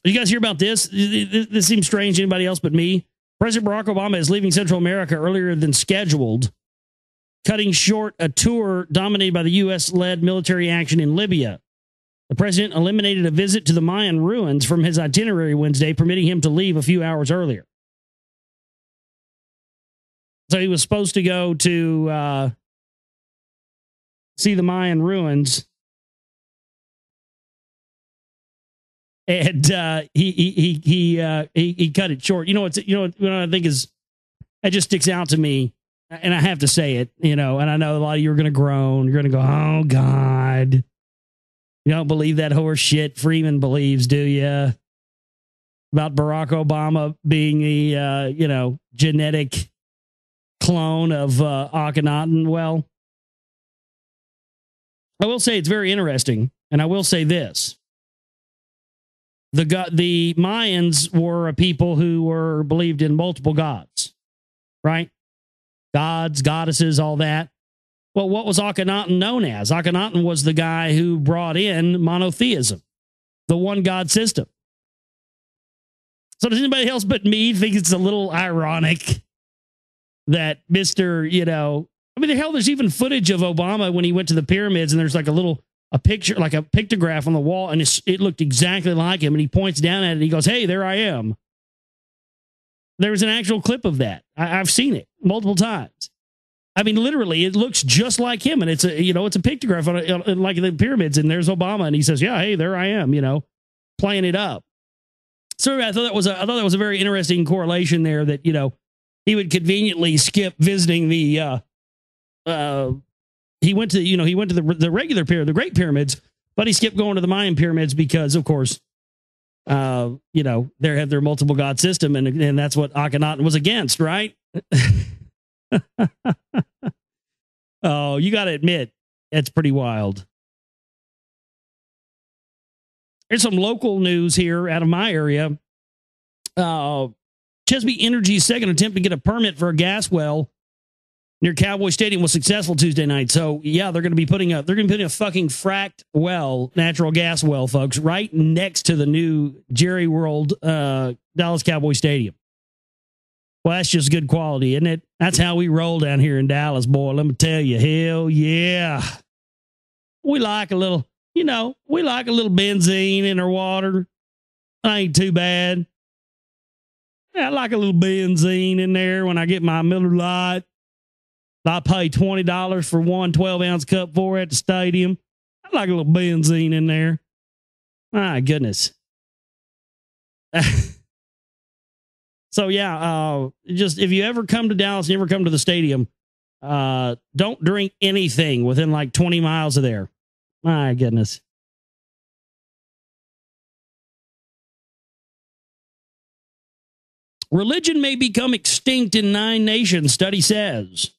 You guys hear about this? This seems strange to anybody else but me. President Barack Obama is leaving Central America earlier than scheduled, cutting short a tour dominated by the U.S.-led military action in Libya. The president eliminated a visit to the Mayan ruins from his itinerary Wednesday, permitting him to leave a few hours earlier. So he was supposed to go to see the Mayan ruins, and he cut it short. What I think is, it just sticks out to me, and I have to say it. And I know a lot of you are going to groan. You're going to go, "Oh God." You don't believe that horse shit Freeman believes, do you? About Barack Obama being the, genetic clone of Akhenaten? Well, I will say it's very interesting, and I will say this. The Mayans were a people who believed in multiple gods, right? Gods, goddesses, all that. Well, what was Akhenaten known as? Akhenaten was the guy who brought in monotheism, the one God system. So does anybody else but me think it's a little ironic that Mr., hell, there's even footage of Obama when he went to the pyramids, and there's like a picture, like a pictograph on the wall, and it looked exactly like him, and he points down at it and he goes, "Hey, there I am." There was an actual clip of that. I've seen it multiple times. I mean, literally, it looks just like him, and it's a pictograph on like the pyramids, and there's Obama, and he says, "Yeah, hey, there I am," playing it up. So I thought that was a very interesting correlation there, that he would conveniently skip visiting the he went to the regular pyramid, the Great Pyramids, but he skipped going to the Mayan pyramids because, of course, they have their multiple god system, and that's what Akhenaten was against, right? Oh, you got to admit, it's pretty wild. There's some local news here out of my area. Chesapeake Energy's second attempt to get a permit for a gas well near Cowboy Stadium was successful Tuesday night. So yeah, they're going to be putting a fucking fracked well, natural gas well, folks, right next to the new Jerry World Dallas Cowboy Stadium. Well, that's just good quality, isn't it? That's how we roll down here in Dallas, boy. Let me tell you, hell yeah. We like a little benzene in our water. Ain't too bad. I like a little benzene in there when I get my Miller Lite. I pay $20 for one 12-ounce cup for at the stadium. I like a little benzene in there. My goodness. So yeah, just if you ever come to Dallas, you ever come to the stadium, don't drink anything within like 20 miles of there. My goodness. Religion may become extinct in 9 nations, study says.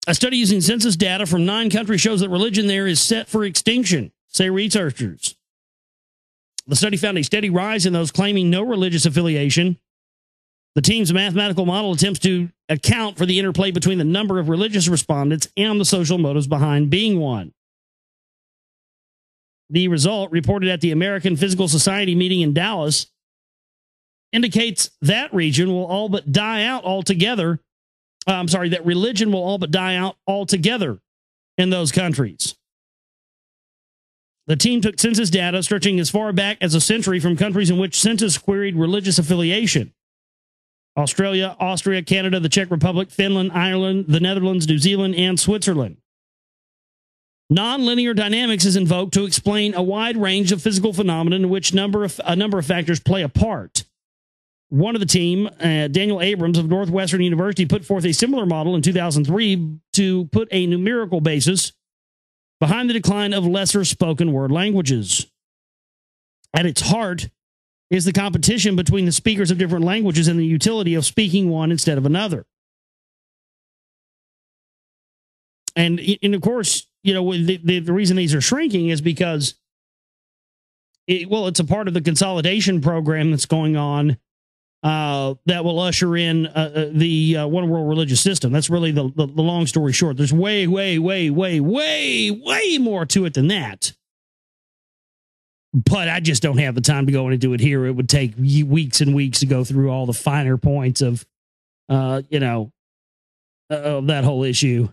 A study using census data from 9 countries shows that religion there is set for extinction, say researchers. The study found a steady rise in those claiming no religious affiliation. The team's mathematical model attempts to account for the interplay between the number of religious respondents and the social motives behind being one. The result, reported at the American Physical Society meeting in Dallas, indicates that region will all but die out altogether. That religion will all but die out altogether in those countries. The team took census data stretching as far back as a century from countries in which census queried religious affiliation: Australia, Austria, Canada, the Czech Republic, Finland, Ireland, the Netherlands, New Zealand, and Switzerland. Nonlinear dynamics is invoked to explain a wide range of physical phenomena in which a number of factors play a part. One of the team, Daniel Abrams of Northwestern University, put forth a similar model in 2003 to put a numerical basis behind the decline of lesser spoken word languages. At its heart is the competition between the speakers of different languages and the utility of speaking one instead of another. And of course, the reason these are shrinking is because, it's a part of the consolidation program that's going on that will usher in the one world religious system. That's really the long story short. There's way more to it than that. But I just don't have the time to go into it here. It would take weeks and weeks to go through all the finer points of, of that whole issue.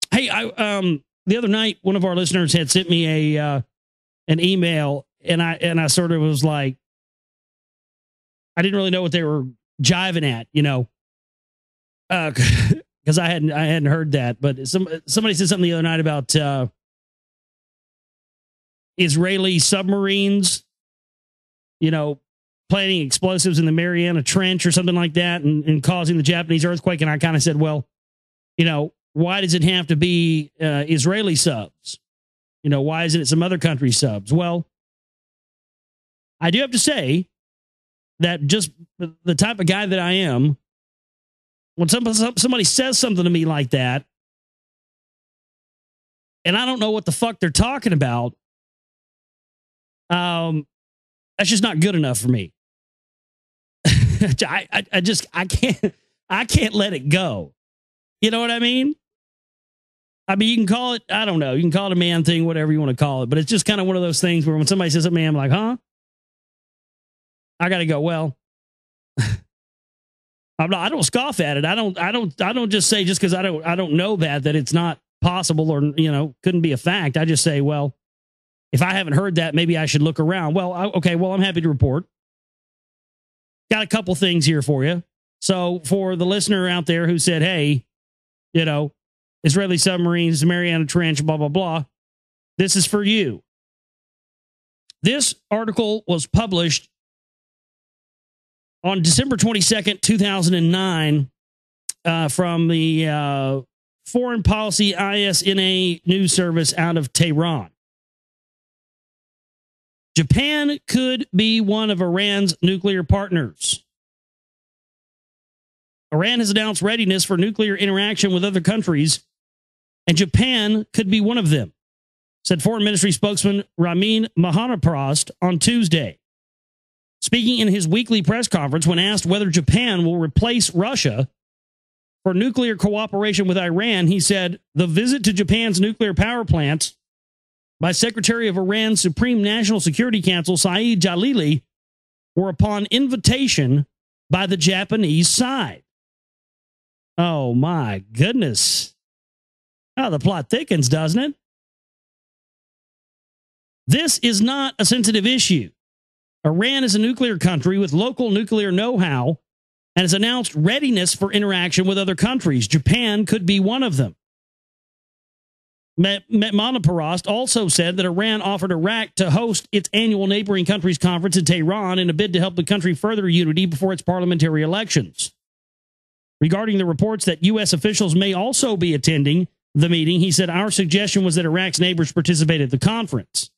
Hey, the other night, one of our listeners had sent me an email, and I sort of was like, I didn't really know what they were jiving at, because I hadn't heard that. But somebody said something the other night about Israeli submarines, planting explosives in the Mariana Trench or something like that, and causing the Japanese earthquake. And I kind of said, well, why does it have to be Israeli subs? Why isn't it some other country subs? Well, I do have to say that just the type of guy that I am, when somebody says something to me like that, and I don't know what the fuck they're talking about, that's just not good enough for me. I can't let it go. You know what I mean? You can call it, I don't know, you can call it a man thing, whatever you want to call it, but it's just kind of one of those things where when somebody says something, I'm like, huh? I got to go, well, I don't scoff at it. I don't just say just because I don't know that it's not possible or, couldn't be a fact. I just say, well, if I haven't heard that, maybe I should look around. Well, I'm happy to report. Got a couple things here for you. So for the listener out there who said, hey, Israeli submarines, Mariana Trench, blah, blah, blah, this is for you. This article was published on December 22nd, 2009 from the Foreign Policy ISNA news service out of Tehran. Japan could be one of Iran's nuclear partners. Iran has announced readiness for nuclear interaction with other countries, and Japan could be one of them, said Foreign Ministry spokesman Ramin Mahanaprost on Tuesday. Speaking in his weekly press conference when asked whether Japan will replace Russia for nuclear cooperation with Iran, he said the visit to Japan's nuclear power plants by Secretary of Iran's Supreme National Security Council Saeed Jalili were upon invitation by the Japanese side. Oh, my goodness. Oh, the plot thickens, doesn't it? This is not a sensitive issue. Iran is a nuclear country with local nuclear know-how and has announced readiness for interaction with other countries. Japan could be one of them. Mahanaprost also said that Iran offered Iraq to host its annual neighboring countries conference in Tehran in a bid to help the country further unity before its parliamentary elections. Regarding the reports that U.S. officials may also be attending the meeting, he said, our suggestion was that Iraq's neighbors participate at the conference.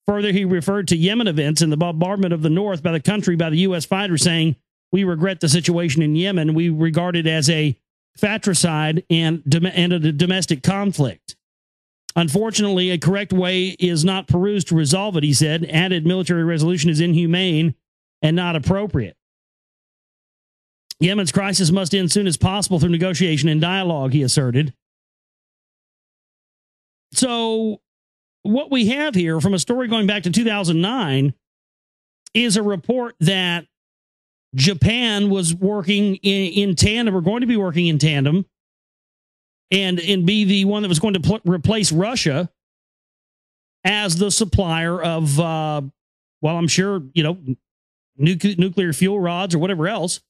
Further, he referred to Yemen events and the bombardment of the north by the country by the U.S. fighters, saying, we regret the situation in Yemen. We regard it as a fratricide and a domestic conflict. Unfortunately, a correct way is not perused to resolve it, he said. Added military resolution is inhumane and not appropriate. Yemen's crisis must end soon as possible through negotiation and dialogue, he asserted. So what we have here from a story going back to 2009 is a report that Japan was working in tandem, or going to be working in tandem, and be the one that was going to replace Russia as the supplier of, well, I'm sure, nuclear fuel rods or whatever else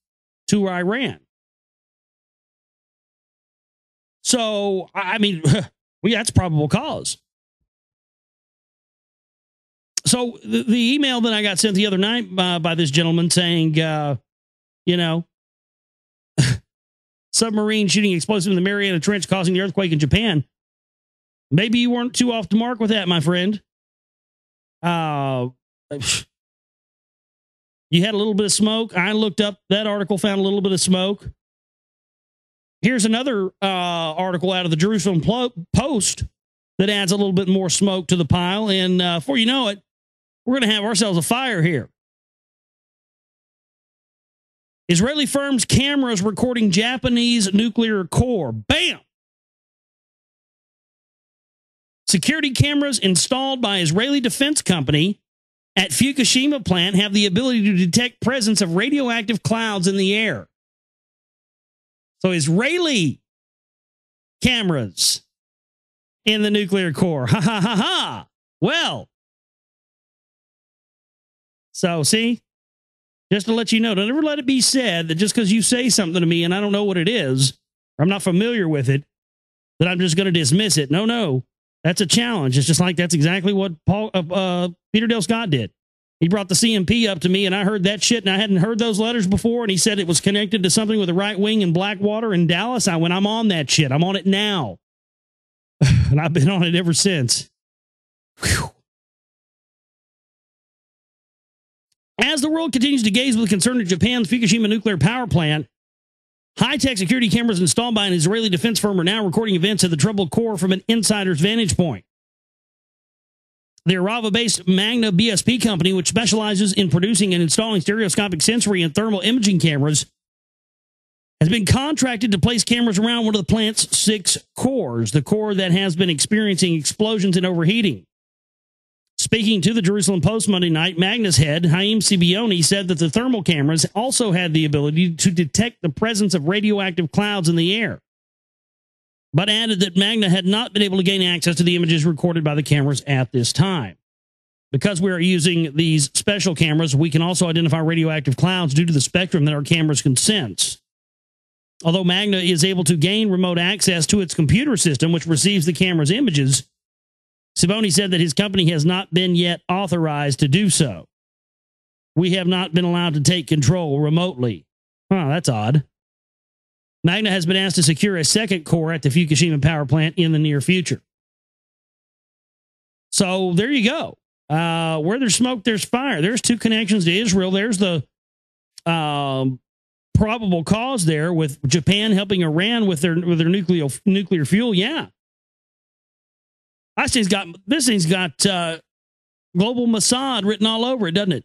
to Iran. So, I mean, that's probable cause. So the email that I got sent the other night by this gentleman saying, submarine shooting explosive in the Mariana Trench causing the earthquake in Japan. Maybe you weren't too off the mark with that, my friend. You had a little bit of smoke. I looked up that article, found a little bit of smoke. Here's another article out of the Jerusalem Post that adds a little bit more smoke to the pile. And before you know it, we're going to have ourselves a fire here. Israeli firms' cameras recording Japanese nuclear core. Bam! Security cameras installed by Israeli defense company at Fukushima plant have the ability to detect presence of radioactive clouds in the air. So Israeli cameras in the nuclear core. Ha ha ha ha. Well, so see, just to let you know, don't ever let it be said that just because you say something to me and I don't know what it is, or I'm not familiar with it, that I'm just going to dismiss it. No, that's a challenge. It's just like that's exactly what Peter Dale Scott did. He brought the CMP up to me and I heard that shit and I hadn't heard those letters before. And he said it was connected to something with the right wing in Blackwater in Dallas. I went, I'm on that shit. I'm on it now. And I've been on it ever since. Whew. As the world continues to gaze with concern at Japan's Fukushima nuclear power plant, high-tech security cameras installed by an Israeli defense firm are now recording events at the troubled core from an insider's vantage point. The Arava-based Magna BSP company, which specializes in producing and installing stereoscopic sensory and thermal imaging cameras, has been contracted to place cameras around one of the plant's 6 cores, the core that has been experiencing explosions and overheating. Speaking to the Jerusalem Post Monday night, Magna's head, Haim Sibioni, said that the thermal cameras also had the ability to detect the presence of radioactive clouds in the air, but added that Magna had not been able to gain access to the images recorded by the cameras at this time. Because we are using these special cameras, we can also identify radioactive clouds due to the spectrum that our cameras can sense. Although Magna is able to gain remote access to its computer system, which receives the camera's images, Siboni said that his company has not been yet authorized to do so. We have not been allowed to take control remotely. Oh, that's odd. Magna has been asked to secure a second core at the Fukushima power plant in the near future. So there you go. Where there's smoke, there's fire. There's two connections to Israel. There's the probable cause there with Japan helping Iran with their nuclear fuel. Yeah. This thing's got global Mossad written all over it, doesn't it?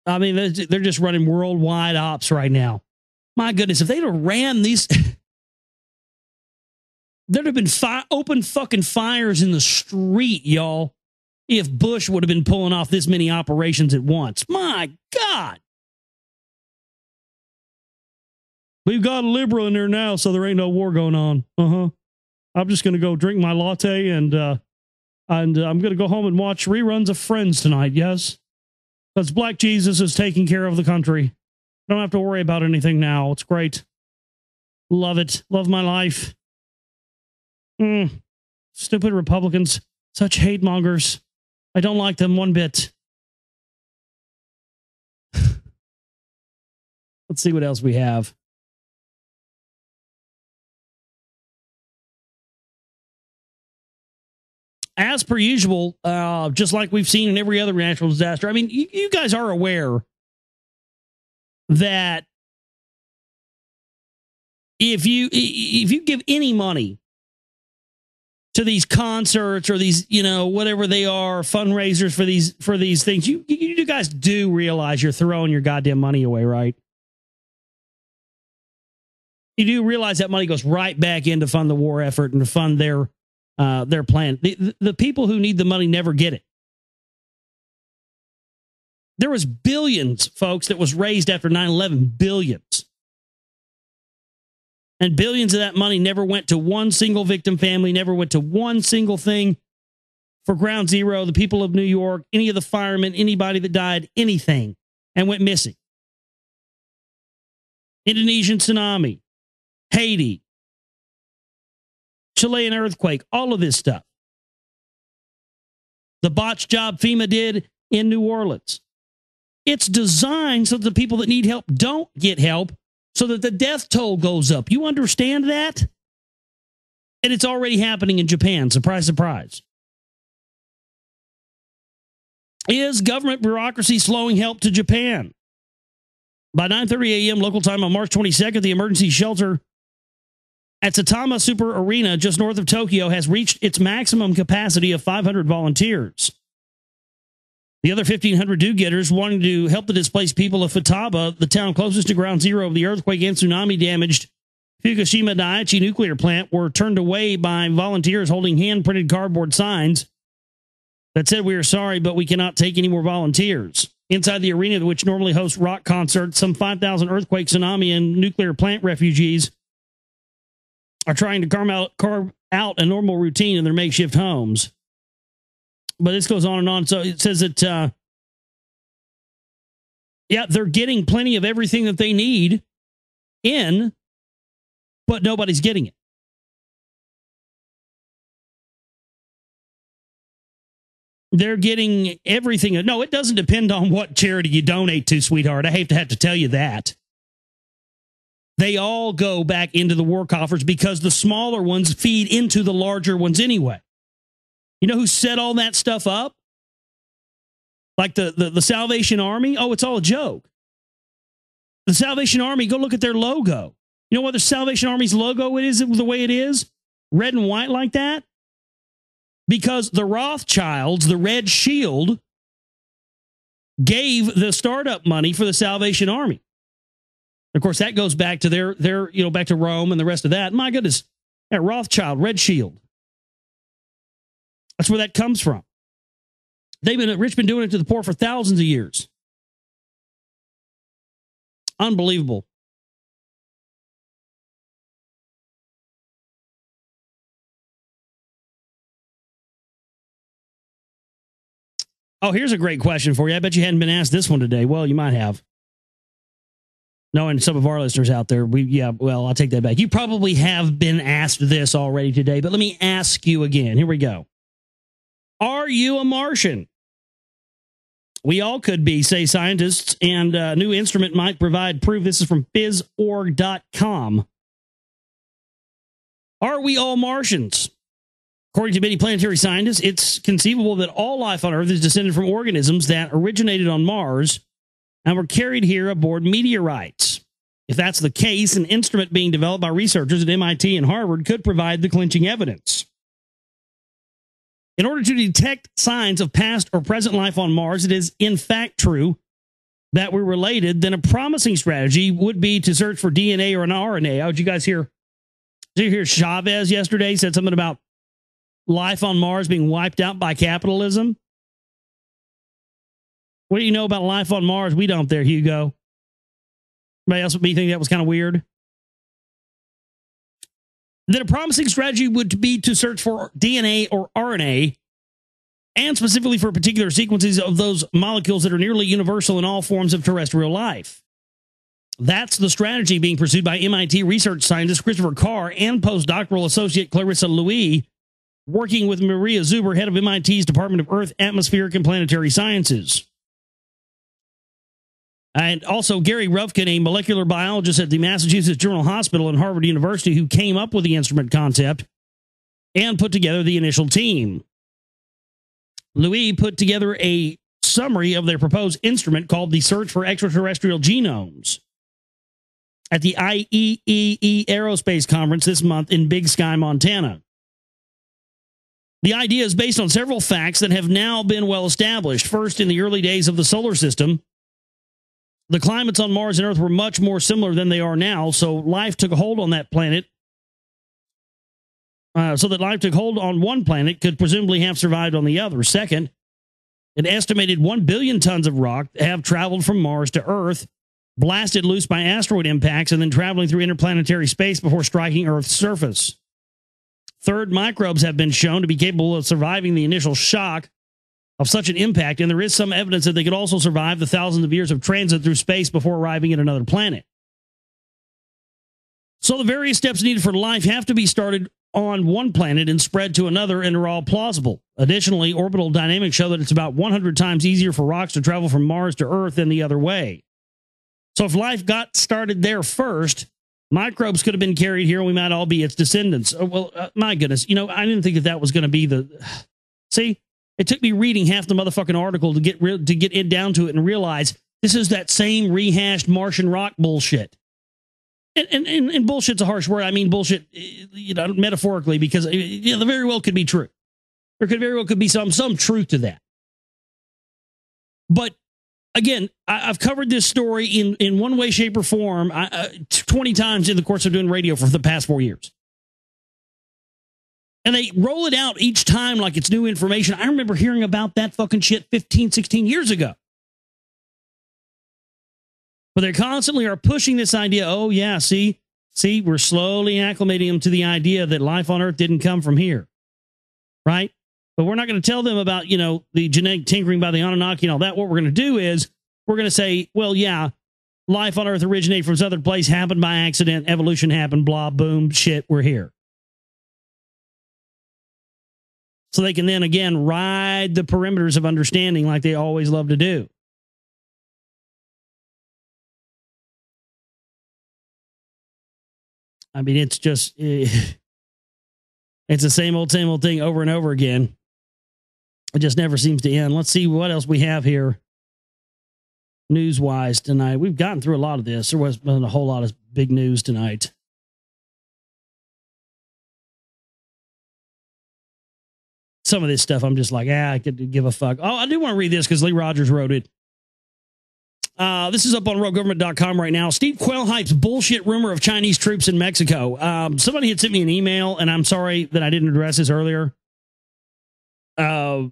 I mean, they're just running worldwide ops right now. My goodness, if they'd have ran these, there'd have been open fucking fires in the street, y'all, if Bush would have been pulling off this many operations at once. My God. We've got a liberal in there now, so there ain't no war going on. I'm just going to go drink my latte and I'm going to go home and watch reruns of Friends tonight, yes? Because Black Jesus is taking care of the country. Don't have to worry about anything now. It's great. Love it. Love my life. Stupid Republicans. Such hate mongers. I don't like them one bit. Let's see what else we have. As per usual, just like we've seen in every other natural disaster, I mean, you guys are aware that if you give any money to these concerts or these, whatever they are, fundraisers for these things, you guys do realize you're throwing your goddamn money away, right? You do realize that money goes right back in to fund the war effort and to fund their plan. The people who need the money never get it. There was billions, folks, that was raised after 9/11, billions. And billions of that money never went to one single victim family, never went to one single thing for Ground Zero, the people of New York, any of the firemen, anybody that died, anything, and went missing. Indonesian tsunami, Haiti, Chilean earthquake, all of this stuff. The botch job FEMA did in New Orleans. It's designed so that the people that need help don't get help, so that the death toll goes up. You understand that? And it's already happening in Japan. Surprise, surprise. Is government bureaucracy slowing help to Japan? By 9:30 a.m. local time on March 22nd, the emergency shelter at Saitama Super Arena, just north of Tokyo, has reached its maximum capacity of 500 volunteers. The other 1,500 do-getters wanting to help the displaced people of Futaba, the town closest to ground zero of the earthquake and tsunami-damaged Fukushima Daiichi nuclear plant, were turned away by volunteers holding hand-printed cardboard signs that said, "We are sorry, but we cannot take any more volunteers." Inside the arena, which normally hosts rock concerts, some 5,000 earthquake, tsunami, and nuclear plant refugees are trying to carve out a normal routine in their makeshift homes. But this goes on and on. So it says that, they're getting plenty of everything that they need in, but nobody's getting it. They're getting everything. No, it doesn't depend on what charity you donate to, sweetheart. I hate to have to tell you that. They all go back into the war coffers because the smaller ones feed into the larger ones anyway. You know who set all that stuff up? Like the Salvation Army? Oh, it's all a joke. The Salvation Army, go look at their logo. You know what the Salvation Army's logo is the way it is? Red and white like that? Because the Rothschilds, the Red Shield, gave the startup money for the Salvation Army. Of course, that goes back to their back to Rome and the rest of that. My goodness, that Rothschild, Red Shield. That's where that comes from. Rich been doing it to the poor for thousands of years. Unbelievable. Oh, here's a great question for you. I bet you hadn't been asked this one today. Well, you might have. Knowing some of our listeners out there, I'll take that back. You probably have been asked this already today, but let me ask you again. Here we go. Are you a Martian? We all could be, say scientists, and a new instrument might provide proof. This is from phys.org.com. Are we all Martians? According to many planetary scientists, it's conceivable that all life on Earth is descended from organisms that originated on Mars and were carried here aboard meteorites. If that's the case, an instrument being developed by researchers at MIT and Harvard could provide the clinching evidence. In order to detect signs of past or present life on Mars, it is in fact true that we're related, then a promising strategy would be to search for DNA or an RNA. How did you guys hear? Did you hear Chavez yesterday said something about life on Mars being wiped out by capitalism? What do you know about life on Mars? We don't there, Hugo. Anybody else would think that was kind of weird? Then a promising strategy would be to search for DNA or RNA, and specifically for particular sequences of those molecules that are nearly universal in all forms of terrestrial life. That's the strategy being pursued by MIT research scientist Christopher Carr and postdoctoral associate Clarissa Louis, working with Maria Zuber, head of MIT's Department of Earth, Atmospheric, and Planetary Sciences. And also Gary Ruvkin, a molecular biologist at the Massachusetts General Hospital and Harvard University, who came up with the instrument concept and put together the initial team. Louis put together a summary of their proposed instrument called the Search for Extraterrestrial Genomes at the IEEE Aerospace Conference this month in Big Sky, Montana. The idea is based on several facts that have now been well established. First, in the early days of the solar system, the climates on Mars and Earth were much more similar than they are now, so life took a hold on that planet. So that life took hold on one planet could presumably have survived on the other. Second, an estimated 1 billion tons of rock have traveled from Mars to Earth, blasted loose by asteroid impacts, and then traveling through interplanetary space before striking Earth's surface. Third, microbes have been shown to be capable of surviving the initial shock of such an impact, and there is some evidence that they could also survive the thousands of years of transit through space before arriving at another planet. So the various steps needed for life have to be started on one planet and spread to another, and are all plausible. Additionally, orbital dynamics show that it's about 100 times easier for rocks to travel from Mars to Earth than the other way. So if life got started there first, microbes could have been carried here, and we might all be its descendants. Oh, well, my goodness. You know, I didn't think that was going to be the... See, it took me reading half the motherfucking article to get it down to it and realize this is that same rehashed Martian rock bullshit. And bullshit's a harsh word. I mean bullshit, you know, metaphorically, because you know, there very well could be true. There could very well could be some truth to that. But again, I've covered this story in one way, shape, or form 20 times in the course of doing radio for the past 4 years. And they roll it out each time like it's new information. I remember hearing about that fucking shit 15, 16 years ago. But they constantly are pushing this idea. Oh, yeah, see, we're slowly acclimating them to the idea that life on Earth didn't come from here. Right? But we're not going to tell them about, you know, the genetic tinkering by the Anunnaki and all that. What we're going to do is we're going to say, well, yeah, life on Earth originated from some other place, happened by accident, evolution happened, blah, boom, shit, we're here. So they can then, again, ride the perimeters of understanding like they always love to do. I mean, it's just, it's the same old thing over and over again. It just never seems to end. Let's see what else we have here news-wise tonight. We've gotten through a lot of this. There wasn't a whole lot of big news tonight. Some of this stuff, I'm just like, I could give a fuck. Oh, I do want to read this because Lee Rogers wrote it. This is up on roguegovernment.com right now. Steve Quayle hypes bullshit rumor of Chinese troops in Mexico. Somebody had sent me an email, and I'm sorry that I didn't address this earlier. So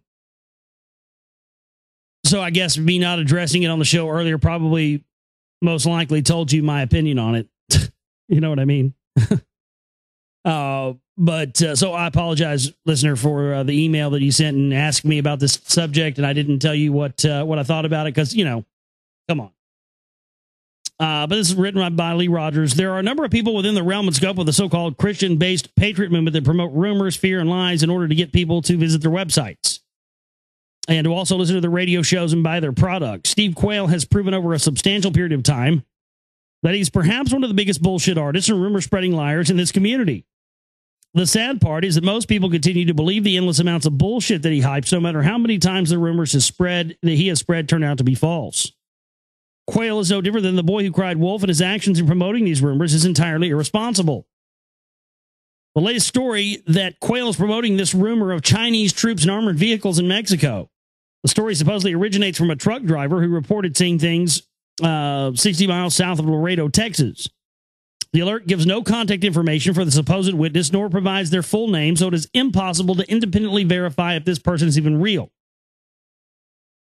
I guess me not addressing it on the show earlier probably most likely told you my opinion on it. You know what I mean? So I apologize, listener, for the email that you sent and asked me about this subject, and I didn't tell you what I thought about it because, you know, come on. But this is written by Lee Rogers. There are a number of people within the realm and scope of the so-called Christian-based patriot movement that promote rumors, fear, and lies in order to get people to visit their websites. and to also listen to their radio shows and buy their products. Steve Quayle has proven over a substantial period of time that he's perhaps one of the biggest bullshit artists and rumor spreading liars in this community. The sad part is that most people continue to believe the endless amounts of bullshit that he hypes, no matter how many times the rumors that he has spread turn out to be false. Quayle is no different than the boy who cried wolf, and his actions in promoting these rumors is entirely irresponsible. The latest story that Quayle is promoting this rumor of Chinese troops and armored vehicles in Mexico. The story supposedly originates from a truck driver who reported seeing things 60 miles south of Laredo, Texas. The alert gives no contact information for the supposed witness, nor provides their full name, so it is impossible to independently verify if this person is even real.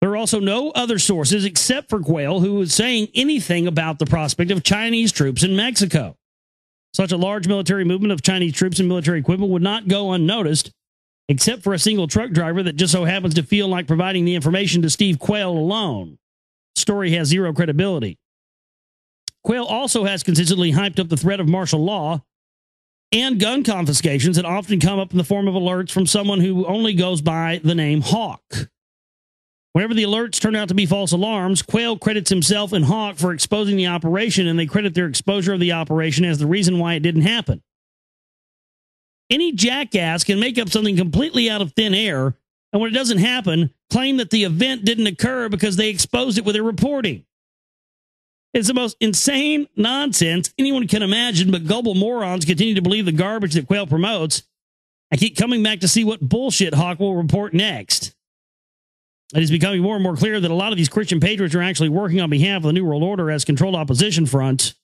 There are also no other sources except for Quayle who is saying anything about the prospect of Chinese troops in Mexico. Such a large military movement of Chinese troops and military equipment would not go unnoticed, except for a single truck driver that just so happens to feel like providing the information to Steve Quayle alone. The story has zero credibility. Quayle also has consistently hyped up the threat of martial law and gun confiscations that often come up in the form of alerts from someone who only goes by the name Hawk. Whenever the alerts turn out to be false alarms, Quayle credits himself and Hawk for exposing the operation, and they credit their exposure of the operation as the reason why it didn't happen. Any jackass can make up something completely out of thin air, and when it doesn't happen, claim that the event didn't occur because they exposed it with their reporting. It's the most insane nonsense anyone can imagine, but gullible morons continue to believe the garbage that Quayle promotes. I keep coming back to see what bullshit Hawk will report next. It is becoming more and more clear that a lot of these Christian patriots are actually working on behalf of the New World Order as controlled opposition front.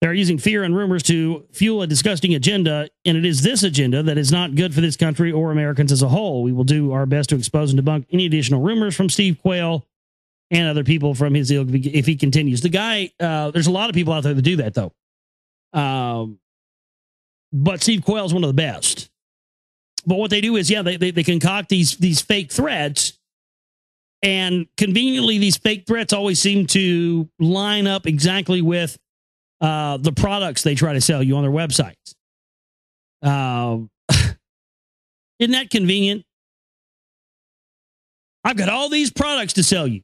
They're using fear and rumors to fuel a disgusting agenda, and it is this agenda that is not good for this country or Americans as a whole. We will do our best to expose and debunk any additional rumors from Steve Quayle and other people from his ilk if he continues. The guy, there's a lot of people out there that do that, though. But Steve Quayle is one of the best. But what they do is, they concoct these fake threats, and conveniently, these fake threats always seem to line up exactly with the products they try to sell you on their websites. Isn't that convenient? I've got all these products to sell you.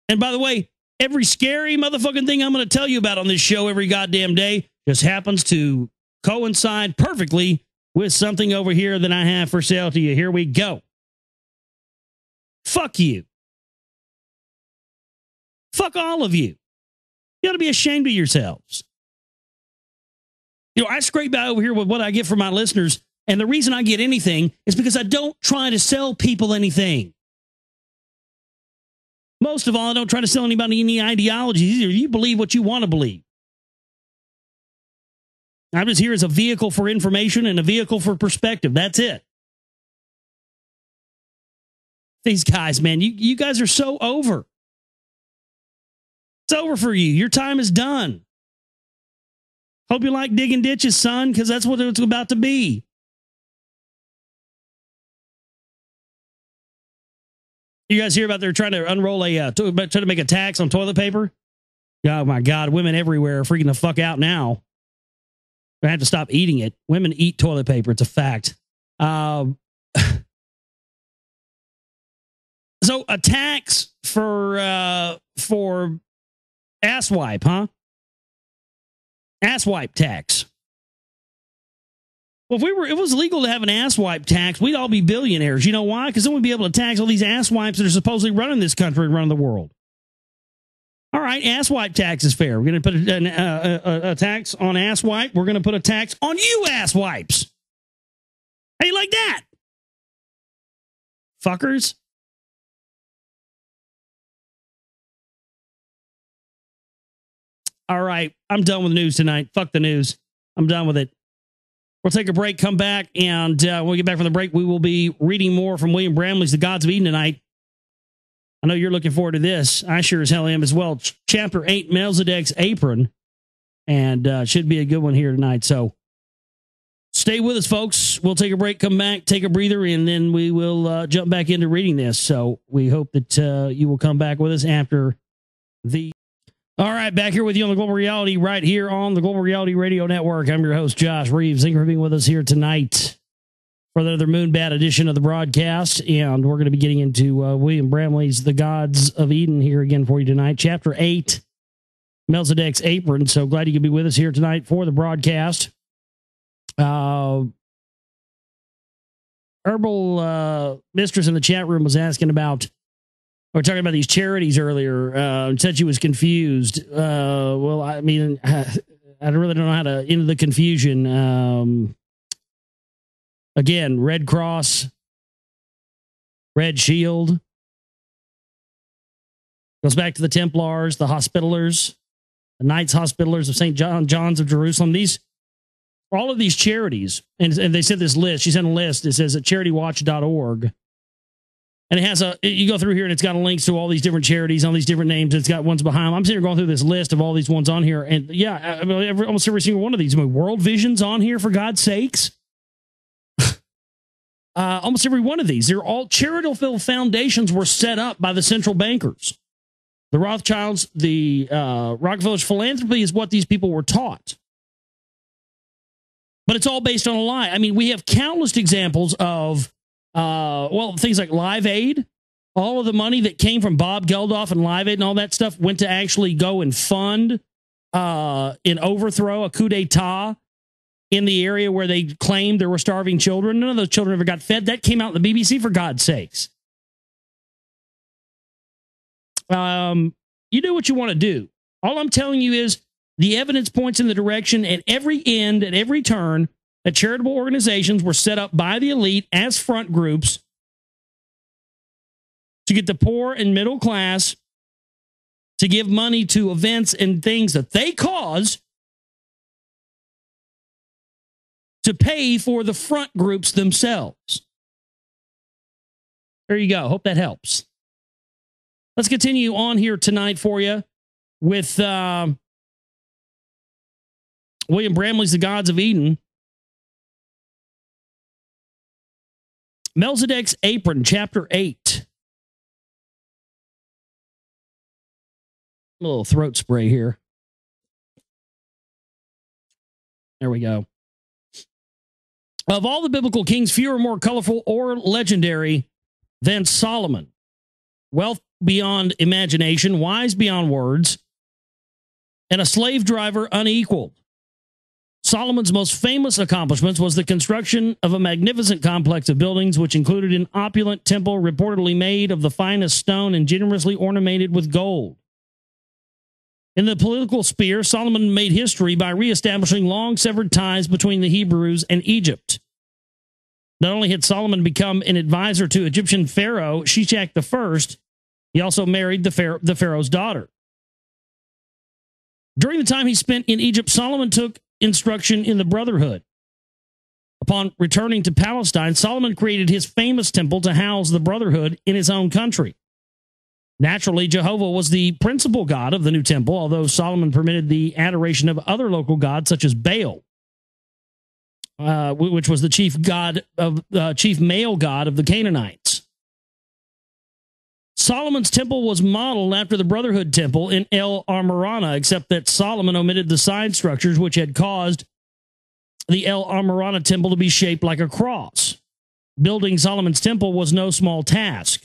And by the way, every scary motherfucking thing I'm going to tell you about on this show every goddamn day just happens to coincide perfectly with something over here that I have for sale to you. Here we go. Fuck you. Fuck all of you. You ought to be ashamed of yourselves. You know, I scrape by over here with what I get from my listeners, and the reason I get anything is because I don't try to sell people anything. Most of all, I don't try to sell anybody any ideologies either. You believe what you want to believe. I'm just here as a vehicle for information and a vehicle for perspective. That's it. These guys, man, you guys are so over. It's over for you. Your time is done. Hope you like digging ditches, son, because that's what it's about to be. You guys hear about they're trying to unroll trying to make a tax on toilet paper? Oh my God, women everywhere are freaking the fuck out now. I have to stop eating it. Women eat toilet paper. It's a fact. So a tax for asswipe, huh? Asswipe tax. Well, if it was legal to have an asswipe tax, we'd all be billionaires. You know why? Because then we'd be able to tax all these asswipes that are supposedly running this country and running the world. All right, asswipe tax is fair. We're going to put a tax on asswipe. We're going to put a tax on you asswipes. How you like that? Fuckers. All right, I'm done with the news tonight. Fuck the news. I'm done with it. We'll take a break, come back, and when we get back from the break, we will be reading more from William Bramley's The Gods of Eden tonight. I know you're looking forward to this. I sure as hell am as well. Chapter 8, Melchizedek's Apron, and should be a good one here tonight. So stay with us, folks. We'll take a break, come back, take a breather, and then we will jump back into reading this. So we hope that you will come back with us after the... All right, back here with you on the Global Reality, right here on the Global Reality Radio Network. I'm your host, Josh Reeves. Thank you for being with us here tonight. for another Moonbat edition of the broadcast. And we're going to be getting into William Bramley's The Gods of Eden here again for you tonight. Chapter 8, Melchizedek's Apron. So glad you could be with us here tonight for the broadcast. Herbal Mistress in the chat room was asking about, we were talking about these charities earlier, said she was confused. Well, I mean, I really don't know how to end the confusion. Again, Red Cross, Red Shield, goes back to the Templars, the Hospitallers, the Knights Hospitallers of St. John's of Jerusalem. All of these charities, and they said this list, she sent a list, it says at charitywatch.org. And it has you go through here and it's got links to all these different charities, all these different names. It's got ones behind them. I'm sitting here going through this list of all these ones on here. And yeah, I mean, almost every single one of these. I mean, World Vision's on here, for God's sakes. Almost every one of these. They're all charitable foundations were set up by the central bankers. The Rothschilds, the Rockefeller's philanthropy is what these people were taught. But it's all based on a lie. I mean, we have countless examples of things like Live Aid. All of the money that came from Bob Geldof and Live Aid and all that stuff went to actually go and fund an overthrow, a coup d'etat in the area where they claimed there were starving children. None of those children ever got fed. That came out in the BBC, for God's sakes. You do what you want to do. All I'm telling you is the evidence points in the direction at every end, at every turn, that charitable organizations were set up by the elite as front groups to get the poor and middle class to give money to events and things that they cause to pay for the front groups themselves. There you go. Hope that helps. Let's continue on here tonight for you with William Bramley's The Gods of Eden. Melchizedek's Apron, Chapter 8. A little throat spray here. There we go. Of all the biblical kings, few are more colorful or legendary than Solomon. Wealth beyond imagination, wise beyond words, and a slave driver unequaled. Solomon's most famous accomplishments was the construction of a magnificent complex of buildings, which included an opulent temple reportedly made of the finest stone and generously ornamented with gold. In the political sphere, Solomon made history by reestablishing long-severed ties between the Hebrews and Egypt. Not only had Solomon become an advisor to Egyptian Pharaoh Shishak I, he also married the Pharaoh's daughter. During the time he spent in Egypt, Solomon took instruction in the Brotherhood. Upon returning to Palestine, Solomon created his famous temple to house the Brotherhood in his own country. Naturally, Jehovah was the principal god of the new temple, although Solomon permitted the adoration of other local gods such as Baal, which was the chief male god of the Canaanites. Solomon's temple was modeled after the Brotherhood temple in El Amarana, except that Solomon omitted the side structures which had caused the El Amarana temple to be shaped like a cross. Building Solomon's temple was no small task.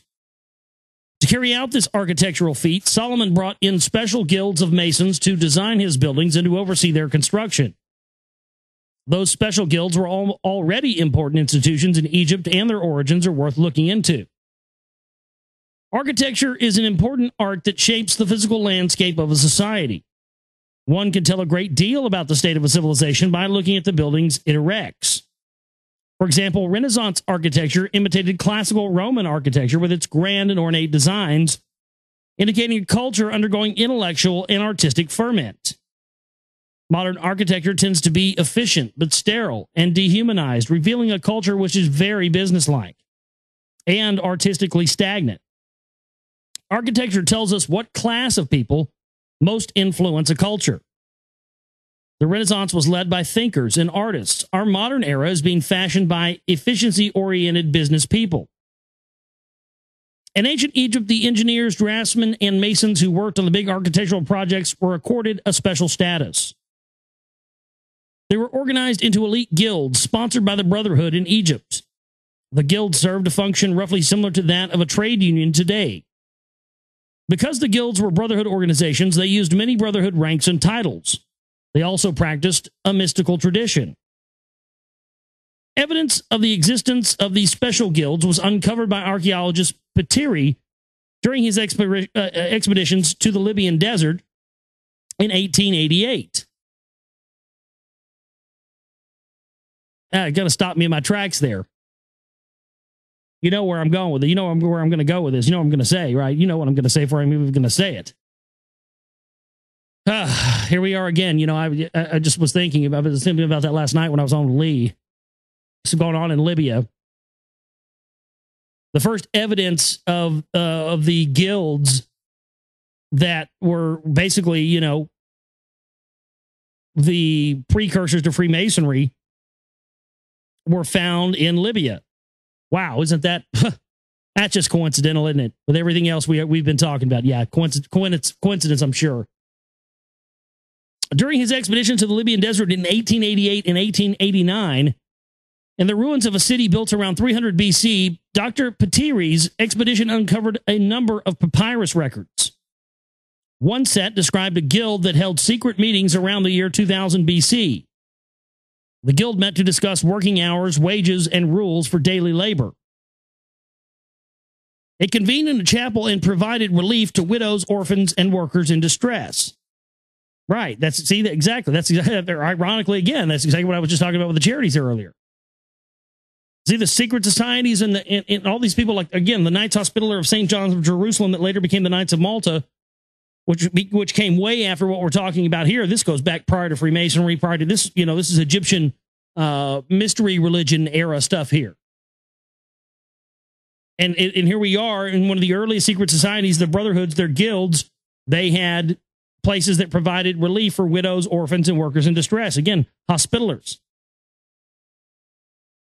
To carry out this architectural feat, Solomon brought in special guilds of masons to design his buildings and to oversee their construction. Those special guilds were already important institutions in Egypt, and their origins are worth looking into. Architecture is an important art that shapes the physical landscape of a society. One can tell a great deal about the state of a civilization by looking at the buildings it erects. For example, Renaissance architecture imitated classical Roman architecture with its grand and ornate designs, indicating a culture undergoing intellectual and artistic ferment. Modern architecture tends to be efficient but sterile and dehumanized, revealing a culture which is very businesslike and artistically stagnant. Architecture tells us what class of people most influence a culture. The Renaissance was led by thinkers and artists. Our modern era is being fashioned by efficiency-oriented business people. In ancient Egypt, the engineers, draftsmen, and masons who worked on the big architectural projects were accorded a special status. They were organized into elite guilds sponsored by the Brotherhood in Egypt. The guild served a function roughly similar to that of a trade union today. Because the guilds were brotherhood organizations, they used many brotherhood ranks and titles. They also practiced a mystical tradition. Evidence of the existence of these special guilds was uncovered by archaeologist Patiri during his expeditions to the Libyan desert in 1888. Got to stop me in my tracks there. You know where I'm going with it. You know where I'm going to go with this. You know what I'm going to say, right? You know what I'm going to say before I'm even going to say it. Here we are again. You know, I just was thinking about that last night when I was on Lee. What's going on in Libya? The first evidence of the guilds that were basically, you know, the precursors to Freemasonry were found in Libya. Wow, isn't that that's just coincidental, isn't it? With everything else we've been talking about. Yeah, coincidence, I'm sure. During his expedition to the Libyan desert in 1888 and 1889, in the ruins of a city built around 300 BC, Dr. Patiri's expedition uncovered a number of papyrus records. One set described a guild that held secret meetings around the year 2000 BC. The guild met to discuss working hours, wages, and rules for daily labor. It convened in a chapel and provided relief to widows, orphans, and workers in distress. Right. Exactly. Ironically, again, that's exactly what I was just talking about with the charities earlier. See, the secret societies and all these people, like, again, the Knights Hospitaller of St. John's of Jerusalem that later became the Knights of Malta, which came way after what we're talking about here. This goes back prior to Freemasonry, prior to this, you know, this is Egyptian mystery religion era stuff here. And here we are in one of the earliest secret societies, the brotherhoods, their guilds. They had places that provided relief for widows, orphans, and workers in distress. Again, hospitallers.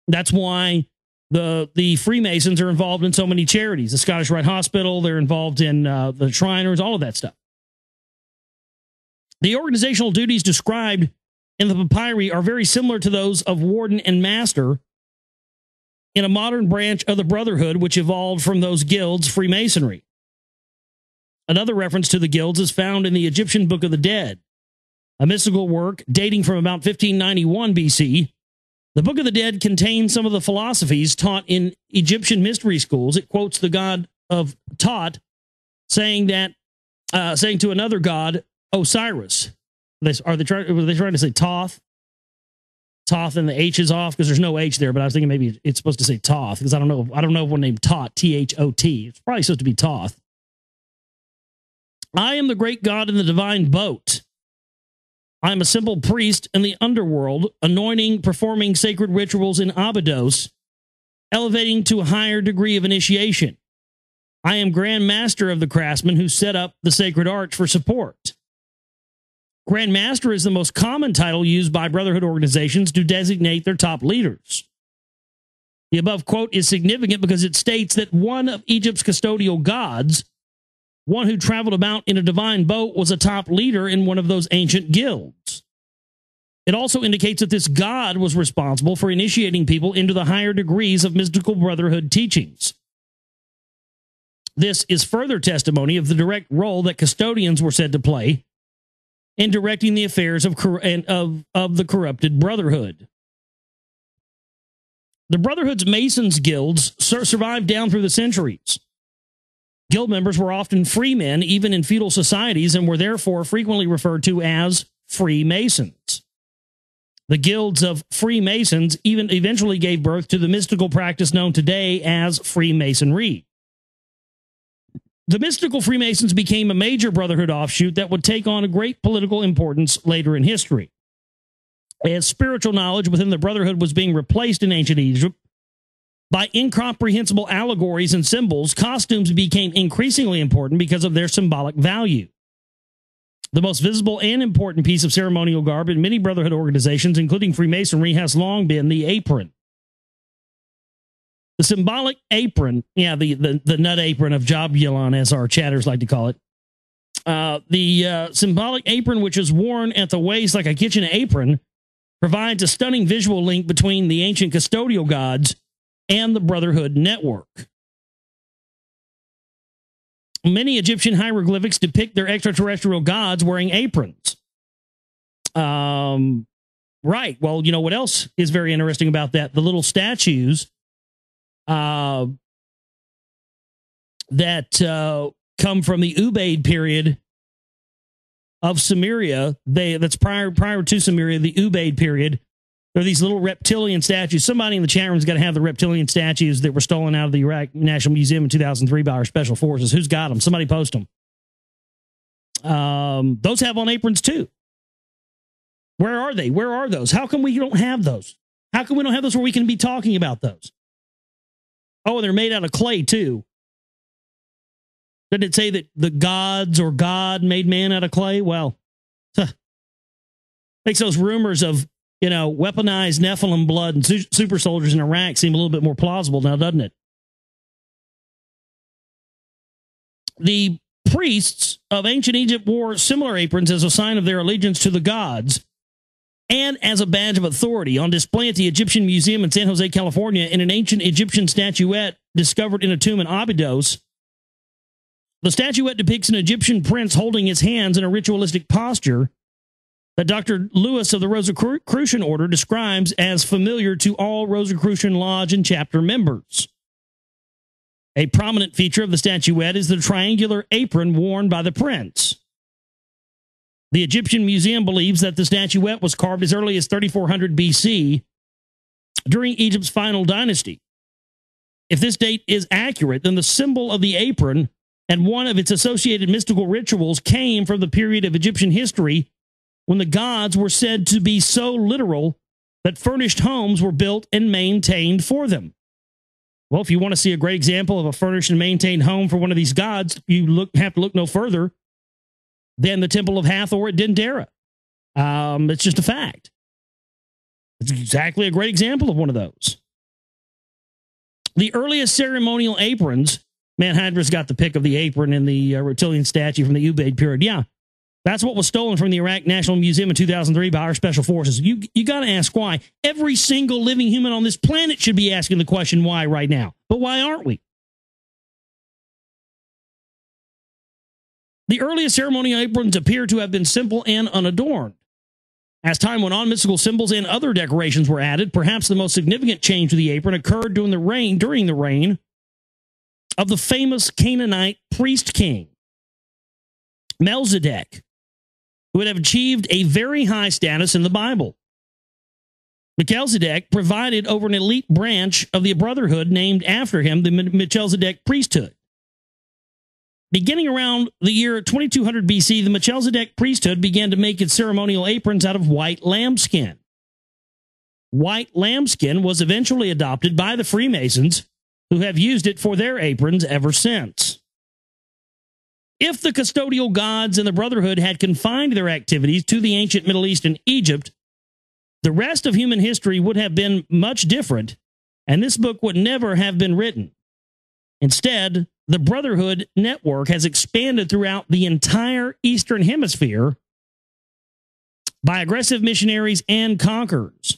That's why the Freemasons are involved in so many charities. The Scottish Rite Hospital, they're involved in the Shriners, all of that stuff. The organizational duties described in the papyri are very similar to those of warden and master in a modern branch of the Brotherhood, which evolved from those guilds, Freemasonry. Another reference to the guilds is found in the Egyptian Book of the Dead, a mystical work dating from about 1591 BC. The Book of the Dead contains some of the philosophies taught in Egyptian mystery schools. It quotes the god of Tot, saying to another god, Osiris. Were they trying to say Toth? Toth and the H is off because there's no H there, but I was thinking maybe it's supposed to say Toth because I don't know of one named Tot, T-H-O-T. It's probably supposed to be Toth. I am the great god in the divine boat. I am a simple priest in the underworld, anointing, performing sacred rituals in Abydos, elevating to a higher degree of initiation. I am Grand Master of the craftsmen who set up the sacred arch for support. Grand Master is the most common title used by Brotherhood organizations to designate their top leaders. The above quote is significant because it states that one of Egypt's custodial gods, one who traveled about in a divine boat, was a top leader in one of those ancient guilds. It also indicates that this god was responsible for initiating people into the higher degrees of mystical brotherhood teachings. This is further testimony of the direct role that custodians were said to play in directing the affairs of the corrupted brotherhood. The brotherhood's Masons guilds survived down through the centuries. Guild members were often free men, even in feudal societies, and were therefore frequently referred to as Freemasons. The guilds of Freemasons even eventually gave birth to the mystical practice known today as Freemasonry. The mystical Freemasons became a major brotherhood offshoot that would take on a great political importance later in history. As spiritual knowledge within the brotherhood was being replaced in ancient Egypt by incomprehensible allegories and symbols, costumes became increasingly important because of their symbolic value. The most visible and important piece of ceremonial garb in many brotherhood organizations, including Freemasonry, has long been the apron. The symbolic apron, the nut apron of Jobulon, as our chatters like to call it. The symbolic apron, which is worn at the waist like a kitchen apron, provides a stunning visual link between the ancient custodial gods and the Brotherhood Network. Many Egyptian hieroglyphics depict their extraterrestrial gods wearing aprons. Right. Well, you know what else is very interesting about that? The little statues that come from the Ubaid period of Samaria. That's prior to Samaria, the Ubaid period. There are these little reptilian statues. Somebody in the chat room's got to have the reptilian statues that were stolen out of the Iraq National Museum in 2003 by our special forces. Who's got them? Somebody post them. Those have on aprons too. Where are they? Where are those? How come we don't have those? How come we don't have those where we can be talking about those? Oh, and they're made out of clay too. Did it say that the gods or God made man out of clay? Well, makes those rumors of, you know, weaponized Nephilim blood and super soldiers in Iraq seem a little bit more plausible now, doesn't it? The priests of ancient Egypt wore similar aprons as a sign of their allegiance to the gods and as a badge of authority. On display at the Egyptian Museum in San Jose, California, in an ancient Egyptian statuette discovered in a tomb in Abydos, the statuette depicts an Egyptian prince holding his hands in a ritualistic posture that Dr. Lewis of the Rosicrucian Order describes as familiar to all Rosicrucian Lodge and chapter members. A prominent feature of the statuette is the triangular apron worn by the prince. The Egyptian Museum believes that the statuette was carved as early as 3400 BC during Egypt's final dynasty. If this date is accurate, then the symbol of the apron and one of its associated mystical rituals came from the period of Egyptian history when the gods were said to be so literal that furnished homes were built and maintained for them. Well, if you want to see a great example of a furnished and maintained home for one of these gods, you have to look no further than the Temple of Hathor at Dendera. It's just a fact. It's exactly a great example of one of those. The earliest ceremonial aprons, man, Hydra's got the pic of the apron in the reptilian statue from the Ubaid period. Yeah, that's what was stolen from the Iraq National Museum in 2003 by our special forces. You got to ask why. Every single living human on this planet should be asking the question why right now. But why aren't we? The earliest ceremonial aprons appear to have been simple and unadorned. As time went on, mystical symbols and other decorations were added. Perhaps the most significant change to the apron occurred during the reign of the famous Canaanite priest king, Melchizedek, who would have achieved a very high status in the Bible. Melchizedek presided over an elite branch of the Brotherhood named after him, the Melchizedek priesthood. Beginning around the year 2200 BC, the Melchizedek priesthood began to make its ceremonial aprons out of white lambskin. White lambskin was eventually adopted by the Freemasons, who have used it for their aprons ever since. If the custodial gods and the Brotherhood had confined their activities to the ancient Middle East and Egypt, the rest of human history would have been much different, and this book would never have been written. Instead, the Brotherhood network has expanded throughout the entire Eastern Hemisphere by aggressive missionaries and conquerors.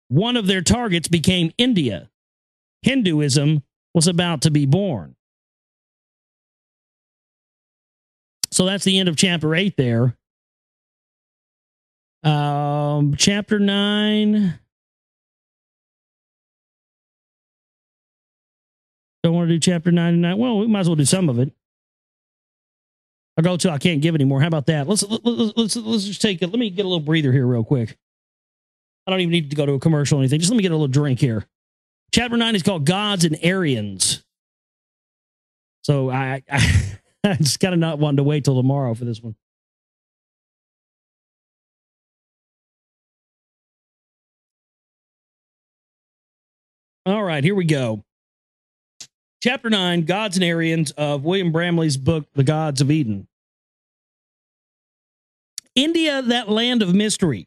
One of their targets became India. Hinduism was about to be born. So that's the end of chapter 8 there. Chapter 9. Don't want to do chapter 9 tonight. Well, we might as well do some of it. I'll go till I can't give anymore. How about that? Let's just take it. Let me get a little breather here real quick. I don't even need to go to a commercial or anything. Just let me get a little drink here. Chapter 9 is called Gods and Aryans. So I just kind of not wanting to wait till tomorrow for this one. All right, here we go. Chapter 9, Gods and Aryans of William Bramley's book, The Gods of Eden. India, that land of mystery,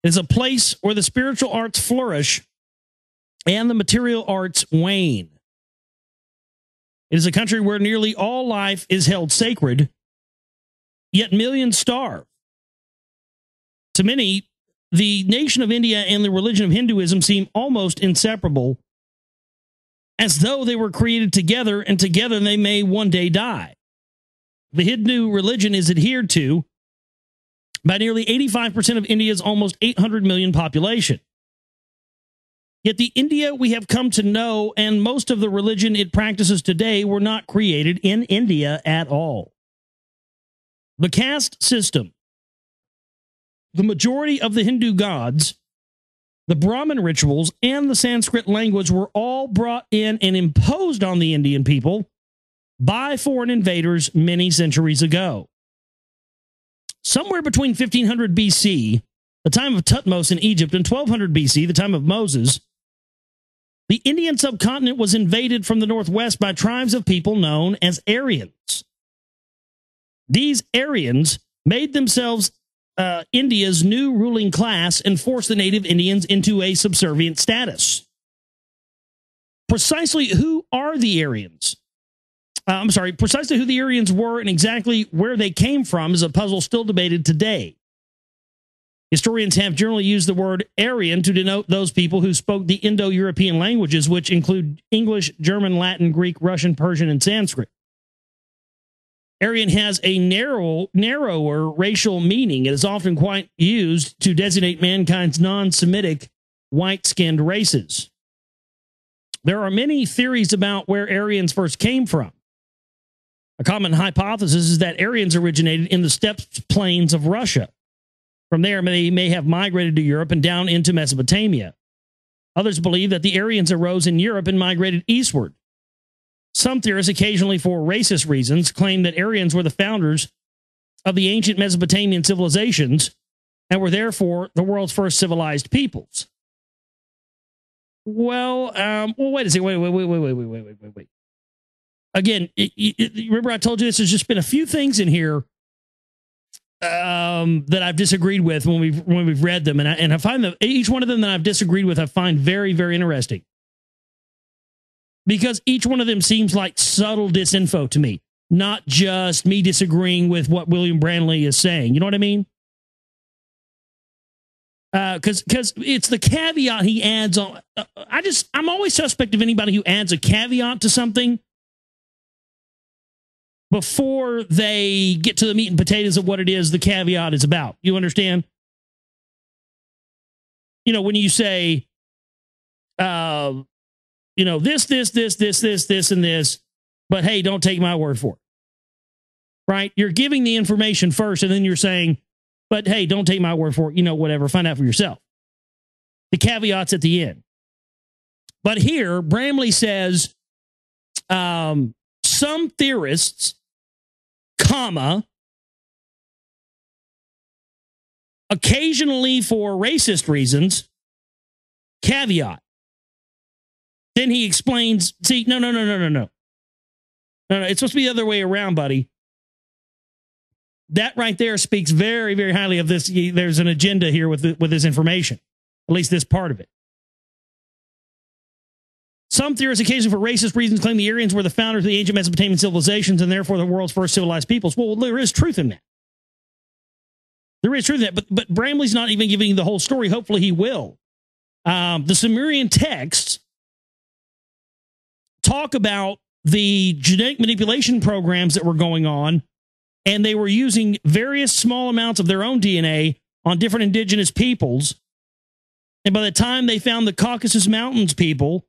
is a place where the spiritual arts flourish and the material arts wane. It is a country where nearly all life is held sacred, yet millions starve. To many, the nation of India and the religion of Hinduism seem almost inseparable, as though they were created together, and together they may one day die. The Hindu religion is adhered to by nearly 85% of India's almost 800 million population. Yet the India we have come to know and most of the religion it practices today were not created in India at all. The caste system, the majority of the Hindu gods, the Brahmin rituals, and the Sanskrit language were all brought in and imposed on the Indian people by foreign invaders many centuries ago. Somewhere between 1500 BC, the time of Thutmose in Egypt, and 1200 BC, the time of Moses, the Indian subcontinent was invaded from the northwest by tribes of people known as Aryans. These Aryans made themselves India's new ruling class and forced the native Indians into a subservient status. Precisely who are the Aryans? Precisely who the Aryans were and exactly where they came from is a puzzle still debated today. Historians have generally used the word Aryan to denote those people who spoke the Indo-European languages, which include English, German, Latin, Greek, Russian, Persian, and Sanskrit. Aryan has a narrower racial meaning. It is often quite used to designate mankind's non-Semitic white-skinned races. There are many theories about where Aryans first came from. A common hypothesis is that Aryans originated in the steppe plains of Russia. From there, they may have migrated to Europe and down into Mesopotamia. Others believe that the Aryans arose in Europe and migrated eastward. Some theorists, occasionally for racist reasons, claim that Aryans were the founders of the ancient Mesopotamian civilizations and were therefore the world's first civilized peoples. Well, wait a second. Wait. Again, remember I told you this has just been a few things in here that I've disagreed with when we've read them, and I find that each one of them that I've disagreed with I find very, very interesting, because each one of them seems like subtle disinfo to me, not just me disagreeing with what William Branley is saying. You know what I mean? Because it's the caveat he adds on. I'm always suspect of anybody who adds a caveat to something before they get to the meat and potatoes of what it is the caveat is about. You understand? You know, when you say, this, and this, but hey, don't take my word for it. Right? You're giving the information first, and then you're saying, but hey, don't take my word for it. Whatever. Find out for yourself. The caveat's at the end. But here, Bramley says, some theorists, occasionally for racist reasons, caveat. Then he explains, see, no. It's supposed to be the other way around, buddy. That right there speaks very, very highly of this. There's an agenda here with this information, at least this part of it. Some theorists, occasionally for racist reasons, claim the Aryans were the founders of the ancient Mesopotamian civilizations and therefore the world's first civilized peoples. Well, there is truth in that. There is truth in that, but Bramley's not even giving you the whole story. Hopefully he will. The Sumerian texts talk about the genetic manipulation programs that were going on, and they were using various small amounts of their own DNA on different indigenous peoples. And by the time they found the Caucasus Mountains people,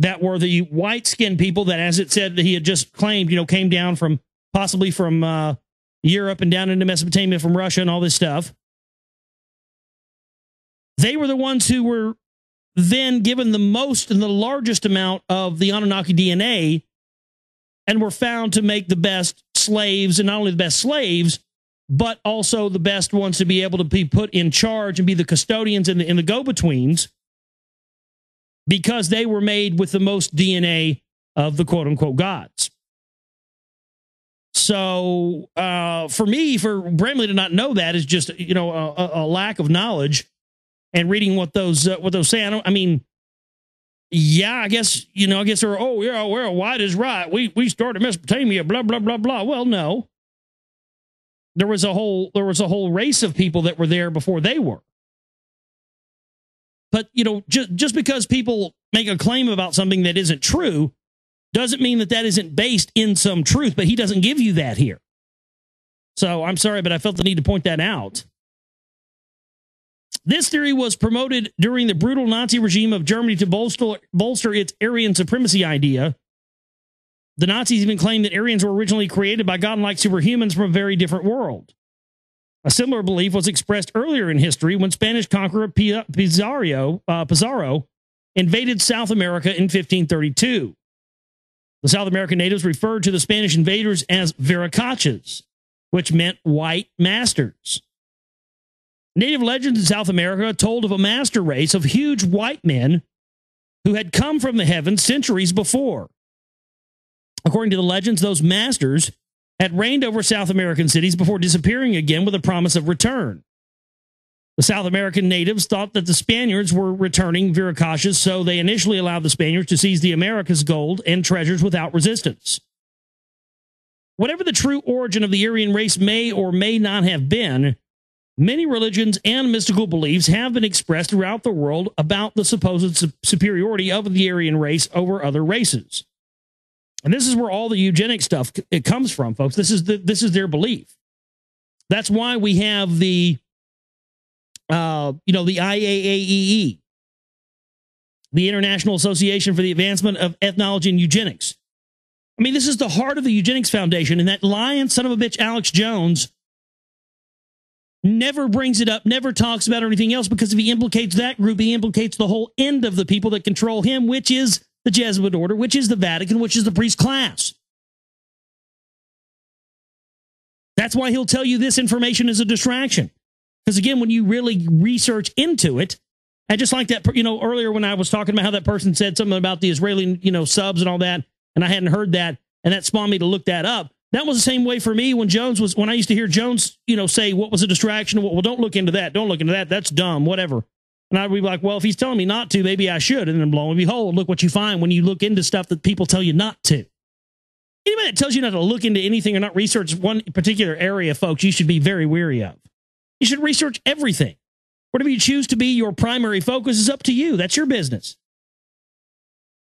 that were the white-skinned people that, as it said, that he had just claimed, came down from possibly from Europe and down into Mesopotamia from Russia and all this stuff. They were the ones who were then given the most and the largest amount of the Anunnaki DNA and were found to make the best slaves, and not only the best slaves, but also the best ones to be able to be put in charge and be the custodians and the go-betweens, because they were made with the most DNA of the quote-unquote gods. So for me, for Bramley to not know that is just, a lack of knowledge and reading what those say. I guess they're, well, white is right. We started Mesopotamia, blah, blah, blah, blah. Well, no. There was a whole race of people that were there before they were. But, you know, just because people make a claim about something that isn't true doesn't mean that that isn't based in some truth, but he doesn't give you that here. So I'm sorry, but I felt the need to point that out. This theory was promoted during the brutal Nazi regime of Germany to bolster its Aryan supremacy idea. The Nazis even claimed that Aryans were originally created by godlike superhumans from a very different world. A similar belief was expressed earlier in history when Spanish conqueror Pizarro invaded South America in 1532. The South American natives referred to the Spanish invaders as viracochas, which meant white masters. Native legends in South America told of a master race of huge white men who had come from the heavens centuries before. According to the legends, those masters had reigned over South American cities before disappearing again with a promise of return. The South American natives thought that the Spaniards were returning viracochas, so they initially allowed the Spaniards to seize the Americas' gold and treasures without resistance. Whatever the true origin of the Aryan race may or may not have been, many religions and mystical beliefs have been expressed throughout the world about the supposed superiority of the Aryan race over other races. And this is where all the eugenic stuff it comes from, folks. This is their belief. That's why we have the the IAAEE, the International Association for the Advancement of Ethnology and Eugenics. I mean, this is the heart of the Eugenics Foundation, and that lying son of a bitch, Alex Jones, never brings it up, never talks about anything else, because if he implicates that group, he implicates the whole end of the people that control him, which is the Jesuit order, which is the Vatican, which is the priest class. That's why he'll tell you this information is a distraction. Because again, when you really research into it, and just like that, earlier when I was talking about how that person said something about the Israeli, subs and all that, and I hadn't heard that, and that spawned me to look that up. That was the same way for me when I used to hear Jones, say what was a distraction. Well, don't look into that. Don't look into that. That's dumb, whatever. And I'd be like, well, if he's telling me not to, maybe I should. And then lo and behold, look what you find when you look into stuff that people tell you not to. Anybody that tells you not to look into anything or not research one particular area, folks, you should be very wary of. You should research everything. Whatever you choose to be your primary focus is up to you. That's your business.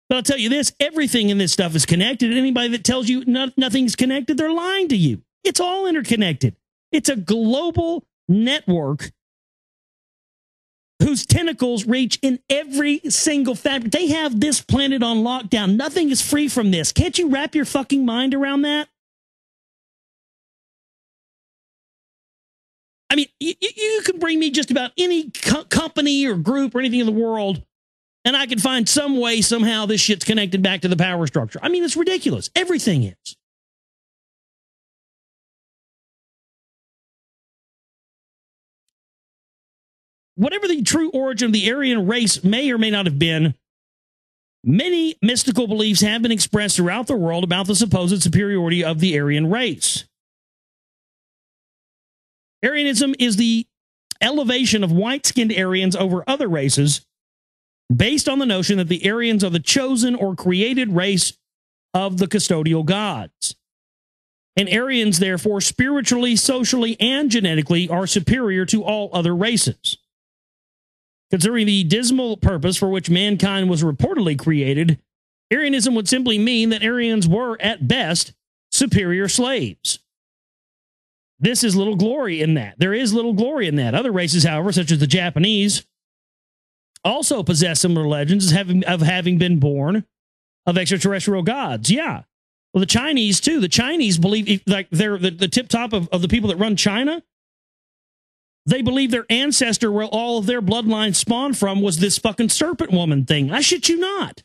But I'll tell you this, everything in this stuff is connected. Anybody that tells you nothing's connected, they're lying to you. It's all interconnected. It's a global network whose tentacles reach in every single fabric. They have this planet on lockdown. Nothing is free from this. Can't you wrap your fucking mind around that? I mean, you can bring me just about any company or group or anything in the world, and I can find some way, somehow, this shit's connected back to the power structure. I mean, it's ridiculous. Everything is. Whatever the true origin of the Aryan race may or may not have been, many mystical beliefs have been expressed throughout the world about the supposed superiority of the Aryan race. Aryanism is the elevation of white-skinned Aryans over other races based on the notion that the Aryans are the chosen or created race of the custodial gods. And Aryans, therefore, spiritually, socially, and genetically are superior to all other races. Considering the dismal purpose for which mankind was reportedly created, Aryanism would simply mean that Aryans were, at best, superior slaves. This is little glory in that. There is little glory in that. Other races, however, such as the Japanese, also possess similar legends of having been born of extraterrestrial gods. Yeah. Well, the Chinese, too. The Chinese believe, like, they're the tip top of the people that run China. They believe their ancestor, where all of their bloodline spawned from, was this fucking serpent woman thing. I shit you not.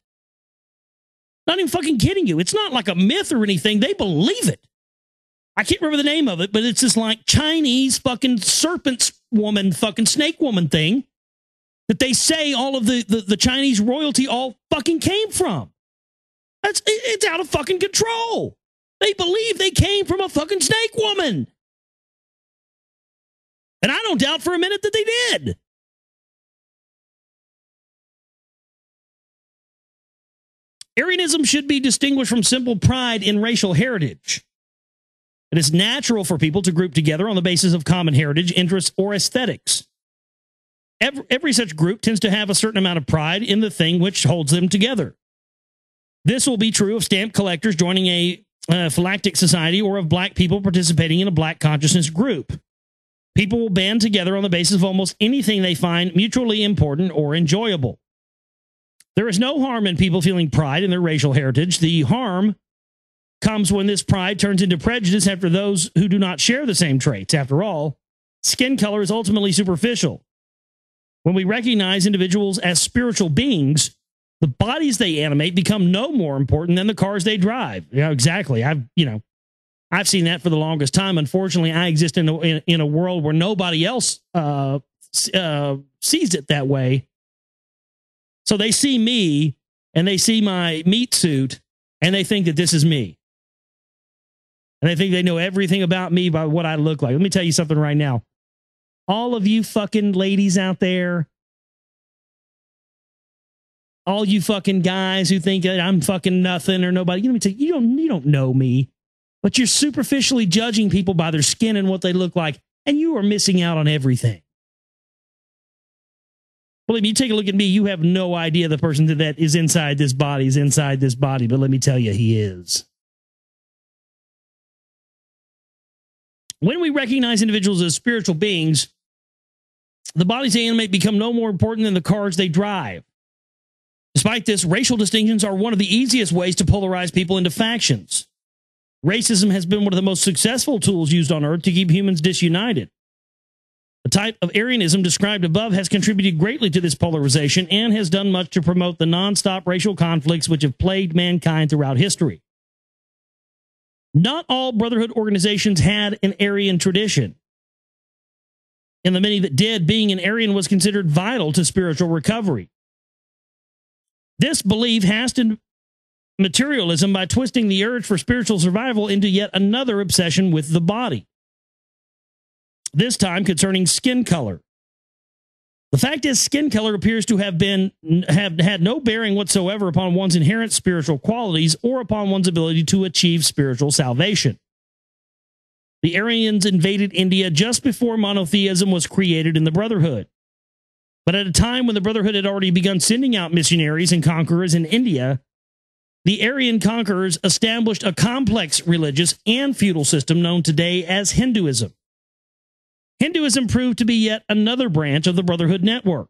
Not even fucking kidding you. It's not like a myth or anything. They believe it. I can't remember the name of it, but it's this like Chinese fucking serpent woman, fucking snake woman thing that they say all of the Chinese royalty all fucking came from. It's out of fucking control. They believe they came from a fucking snake woman. And I don't doubt for a minute that they did. Aryanism should be distinguished from simple pride in racial heritage. It is natural for people to group together on the basis of common heritage, interests, or aesthetics. Every such group tends to have a certain amount of pride in the thing which holds them together. This will be true of stamp collectors joining a phylactic society or of black people participating in a black consciousness group. People will band together on the basis of almost anything they find mutually important or enjoyable. There is no harm in people feeling pride in their racial heritage. The harm comes when this pride turns into prejudice after those who do not share the same traits. After all, skin color is ultimately superficial. When we recognize individuals as spiritual beings, the bodies they animate become no more important than the cars they drive. Yeah, exactly. I've seen that for the longest time. Unfortunately, I exist in a world where nobody else sees it that way. So they see me and they see my meat suit and they think that this is me. And they think they know everything about me by what I look like. Let me tell you something right now. All of you fucking ladies out there, all you fucking guys who think that I'm fucking nothing or nobody, let me tell you, you don't know me, but you're superficially judging people by their skin and what they look like, and you are missing out on everything. Believe me, you take a look at me, you have no idea the person that is inside this body is inside this body, but let me tell you, he is. When we recognize individuals as spiritual beings, the bodies they animate become no more important than the cars they drive. Despite this, racial distinctions are one of the easiest ways to polarize people into factions. Racism has been one of the most successful tools used on Earth to keep humans disunited. The type of Aryanism described above has contributed greatly to this polarization and has done much to promote the nonstop racial conflicts which have plagued mankind throughout history. Not all brotherhood organizations had an Aryan tradition. In the many that did, being an Aryan was considered vital to spiritual recovery. This belief hastened materialism by twisting the urge for spiritual survival into yet another obsession with the body. This time concerning skin color. The fact is, skin color appears to have had no bearing whatsoever upon one's inherent spiritual qualities or upon one's ability to achieve spiritual salvation. The Aryans invaded India just before monotheism was created in the Brotherhood. But at a time when the Brotherhood had already begun sending out missionaries and conquerors in India, the Aryan conquerors established a complex religious and feudal system known today as Hinduism. Hinduism proved to be yet another branch of the Brotherhood network.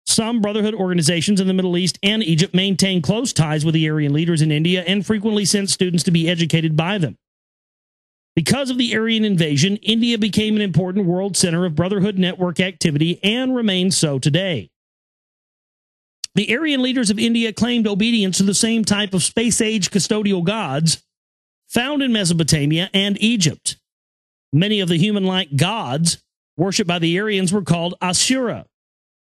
Some Brotherhood organizations in the Middle East and Egypt maintain close ties with the Aryan leaders in India and frequently sent students to be educated by them. Because of the Aryan invasion, India became an important world center of Brotherhood network activity and remains so today. The Aryan leaders of India claimed obedience to the same type of space-age custodial gods found in Mesopotamia and Egypt. Many of the human-like gods worshipped by the Aryans were called Asura.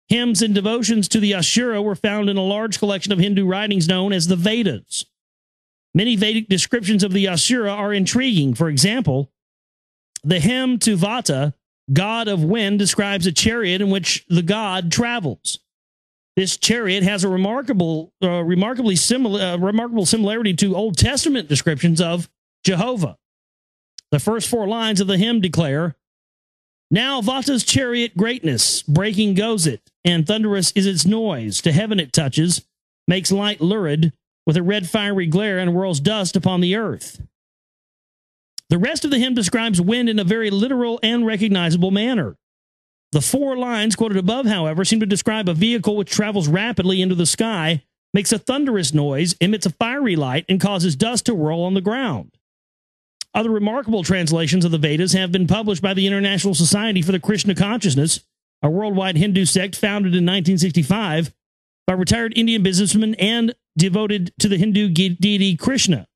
Hymns and devotions to the Asura were found in a large collection of Hindu writings known as the Vedas. Many Vedic descriptions of the Asura are intriguing. For example, the hymn to Vata, god of wind, describes a chariot in which the god travels. This chariot has a remarkable similarity to Old Testament descriptions of Jehovah. The first four lines of the hymn declare, "Now Vata's chariot greatness, breaking goes it, and thunderous is its noise. To heaven it touches, makes light lurid, with a red fiery glare, and whirls dust upon the earth." The rest of the hymn describes wind in a very literal and recognizable manner. The four lines quoted above, however, seem to describe a vehicle which travels rapidly into the sky, makes a thunderous noise, emits a fiery light, and causes dust to whirl on the ground. Other remarkable translations of the Vedas have been published by the International Society for the Krishna Consciousness, a worldwide Hindu sect founded in 1965 by retired Indian businessmen and devoted to the Hindu deity Krishna.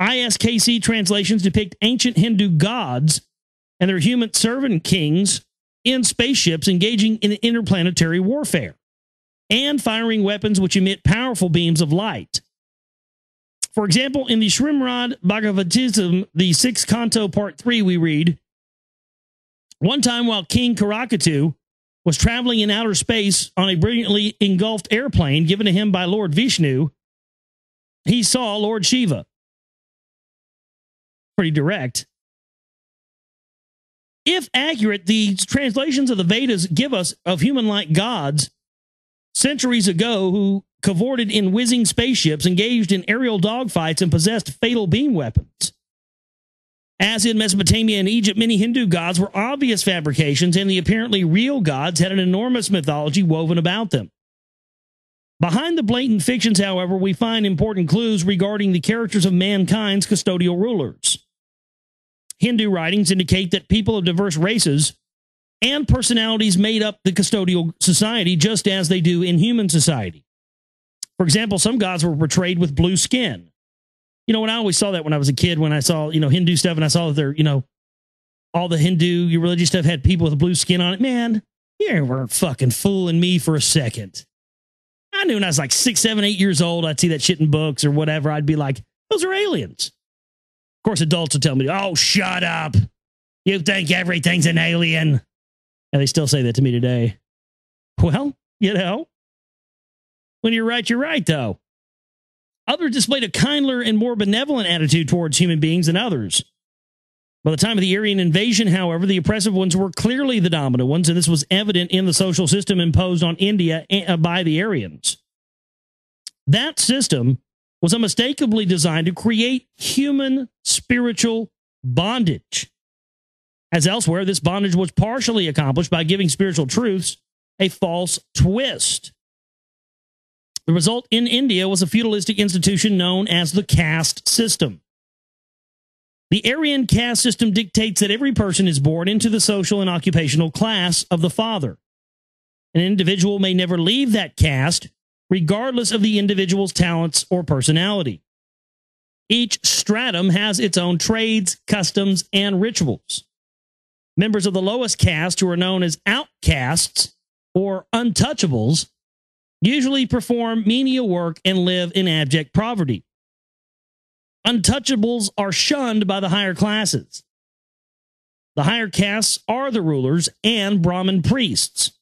ISKC translations depict ancient Hindu gods and their human servant kings in spaceships engaging in interplanetary warfare and firing weapons which emit powerful beams of light. For example, in the Srimad Bhagavatam, the 6th canto, part 3, we read, "One time while King Karakatu was traveling in outer space on a brilliantly engulfed airplane given to him by Lord Vishnu, he saw Lord Shiva." Pretty direct. if accurate, the translations of the Vedas give us of human-like gods centuries ago who cavorted in whizzing spaceships, engaged in aerial dogfights, and possessed fatal beam weapons. As in Mesopotamia and Egypt, many Hindu gods were obvious fabrications, and the apparently real gods had an enormous mythology woven about them. Behind the blatant fictions, however, we find important clues regarding the characters of mankind's custodial rulers. Hindu writings indicate that people of diverse races and personalities made up the custodial society just as they do in human society. For example, some gods were portrayed with blue skin. You know, when I always saw that when I was a kid, when I saw, Hindu stuff and I saw that they're, all the Hindu religious stuff had people with blue skin on it. Man, you weren't fucking fooling me for a second. I knew when I was like 6, 7, 8 years old, I'd see that shit in books or whatever. I'd be like, those are aliens. Of course, adults would tell me, oh, shut up. You think everything's an alien. And they still say that to me today. Well, when you're right, though. Others displayed a kinder and more benevolent attitude towards human beings than others. By the time of the Aryan invasion, however, the oppressive ones were clearly the dominant ones, and this was evident in the social system imposed on India by the Aryans. That system was unmistakably designed to create human spiritual bondage. As elsewhere, this bondage was partially accomplished by giving spiritual truths a false twist. The result in India was a feudalistic institution known as the caste system. The Aryan caste system dictates that every person is born into the social and occupational class of the father. An individual may never leave that caste, regardless of the individual's talents or personality. Each stratum has its own trades, customs, and rituals. Members of the lowest caste, who are known as outcasts or untouchables, usually perform menial work and live in abject poverty. Untouchables are shunned by the higher classes. The higher castes are the rulers and Brahmin priests.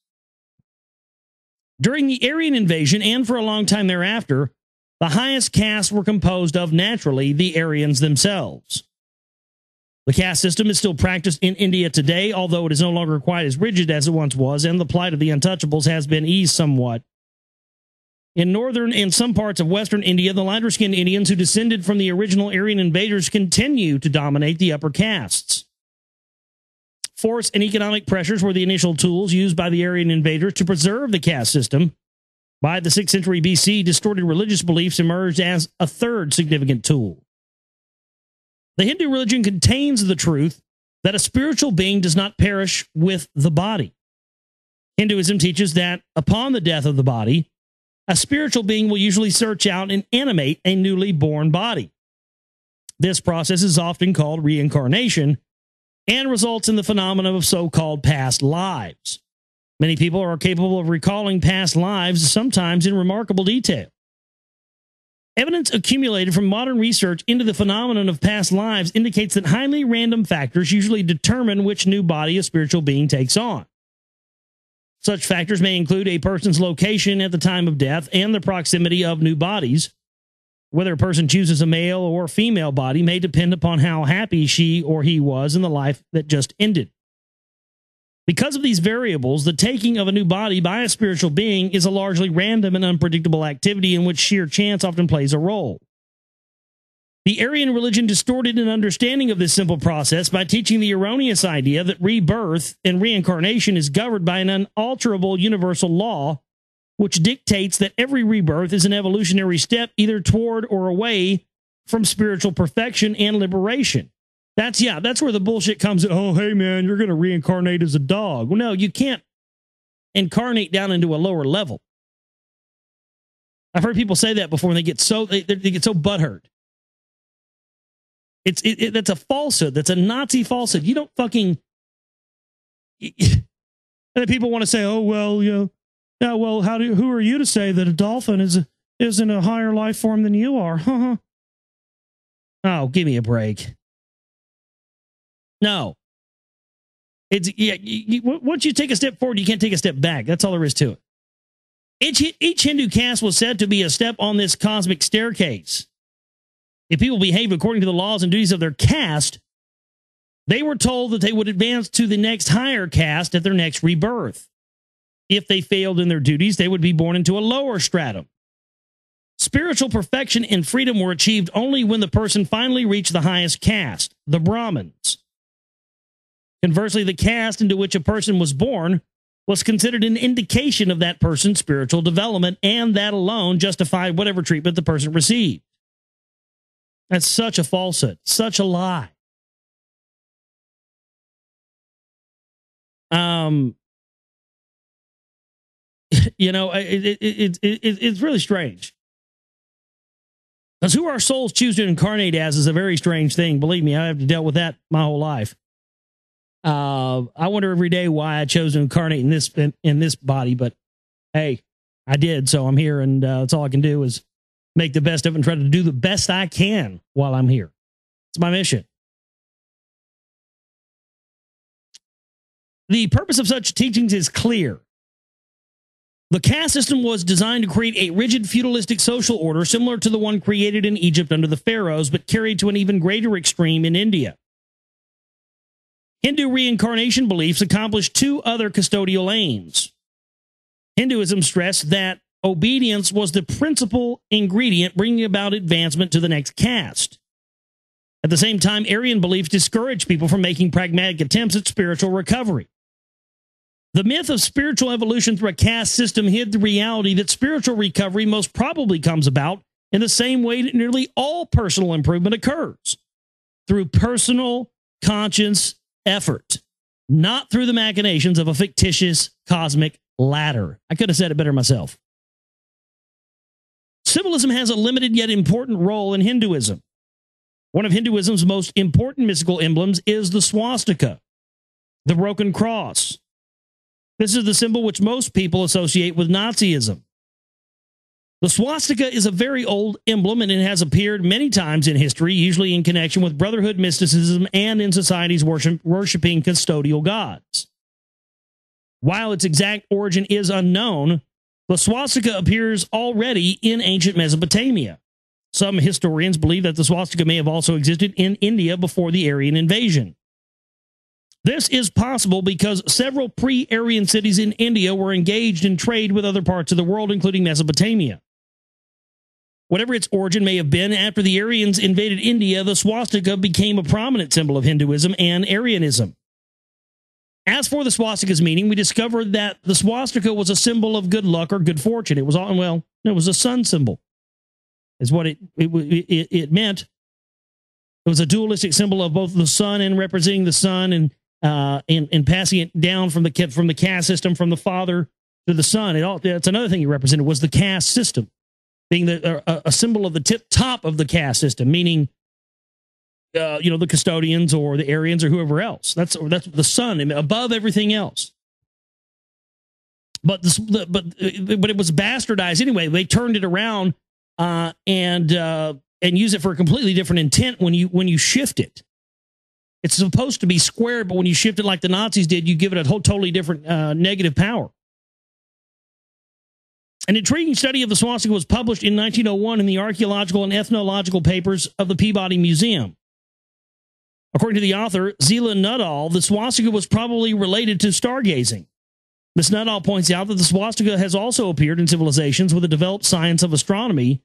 During the Aryan invasion and for a long time thereafter, the highest castes were composed of, naturally, the Aryans themselves. The caste system is still practiced in India today, although it is no longer quite as rigid as it once was, and the plight of the untouchables has been eased somewhat. In northern and some parts of western India, the lighter-skinned Indians who descended from the original Aryan invaders continue to dominate the upper castes. Force and economic pressures were the initial tools used by the Aryan invaders to preserve the caste system. By the 6th century BC, distorted religious beliefs emerged as a third significant tool. The Hindu religion contains the truth that a spiritual being does not perish with the body. Hinduism teaches that upon the death of the body, a spiritual being will usually search out and animate a newly born body. This process is often called reincarnation and results in the phenomenon of so-called past lives. Many people are capable of recalling past lives, sometimes in remarkable detail. Evidence accumulated from modern research into the phenomenon of past lives indicates that highly random factors usually determine which new body a spiritual being takes on. Such factors may include a person's location at the time of death and the proximity of new bodies. Whether a person chooses a male or female body may depend upon how happy she or he was in the life that just ended. Because of these variables, the taking of a new body by a spiritual being is a largely random and unpredictable activity in which sheer chance often plays a role. The Aryan religion distorted an understanding of this simple process by teaching the erroneous idea that rebirth and reincarnation is governed by an unalterable universal law, which dictates that every rebirth is an evolutionary step either toward or away from spiritual perfection and liberation. That's where the bullshit comes. Oh, hey, man, you're going to reincarnate as a dog. Well, no, you can't incarnate down into a lower level. I've heard people say that before, and they get so butthurt. That's a falsehood. That's a Nazi falsehood. You don't fucking. And then people want to say, oh, well, yeah, well, who are you to say that a dolphin isn't a higher life form than you are? Oh, give me a break. No. Once you take a step forward, you can't take a step back. That's all there is to it. Each Hindu caste was said to be a step on this cosmic staircase. If people behave according to the laws and duties of their caste, They were told that they would advance to the next higher caste at their next rebirth. If they failed in their duties, they would be born into a lower stratum. Spiritual perfection and freedom were achieved only when the person finally reached the highest caste, the Brahmins. Conversely, the caste into which a person was born was considered an indication of that person's spiritual development, and that alone justified whatever treatment the person received. That's such a falsehood, such a lie. You know, it's really strange. Because who our souls choose to incarnate as is a very strange thing. Believe me, I have dealt with that my whole life. I wonder every day why I chose to incarnate in this body, but hey, I did, so I'm here, and that's all I can do is make the best of it and try to do the best I can while I'm here. It's my mission. The purpose of such teachings is clear. The caste system was designed to create a rigid feudalistic social order similar to the one created in Egypt under the pharaohs, but carried to an even greater extreme in India. Hindu reincarnation beliefs accomplished two other custodial aims. Hinduism stressed that obedience was the principal ingredient bringing about advancement to the next caste. At the same time, Aryan beliefs discouraged people from making pragmatic attempts at spiritual recovery. The myth of spiritual evolution through a caste system hid the reality that spiritual recovery most probably comes about in the same way that nearly all personal improvement occurs, through personal, conscious effort, not through the machinations of a fictitious cosmic ladder. I could have said it better myself. Symbolism has a limited yet important role in Hinduism. One of Hinduism's most important mystical emblems is the swastika, the broken cross. This is the symbol which most people associate with Nazism. The swastika is a very old emblem, and it has appeared many times in history, usually in connection with brotherhood mysticism and in societies worshiping custodial gods. While its exact origin is unknown, the swastika appears already in ancient Mesopotamia. Some historians believe that the swastika may have also existed in India before the Aryan invasion. This is possible because several pre-Aryan cities in India were engaged in trade with other parts of the world, including Mesopotamia. Whatever its origin may have been, after the Aryans invaded India, the swastika became a prominent symbol of Hinduism and Aryanism. As for the swastika's meaning, we discovered that the swastika was a symbol of good luck or good fortune. It was a sun symbol, is what it meant. It was a dualistic symbol of both the sun and representing the sun, and passing it down from the caste system from the father to the son. That's another thing it represented, was the caste system, being a symbol of the top of the caste system, meaning the custodians or the Aryans or whoever else. That's the sun above everything else. But it was bastardized anyway. They turned it around and use it for a completely different intent when you shift it. It's supposed to be square, but when you shift it like the Nazis did, you give it a totally different negative power. An intriguing study of the swastika was published in 1901 in the Archaeological and Ethnological Papers of the Peabody Museum. According to the author, Zila Nuttall, the swastika was probably related to stargazing. Ms. Nuttall points out that the swastika has also appeared in civilizations with a developed science of astronomy,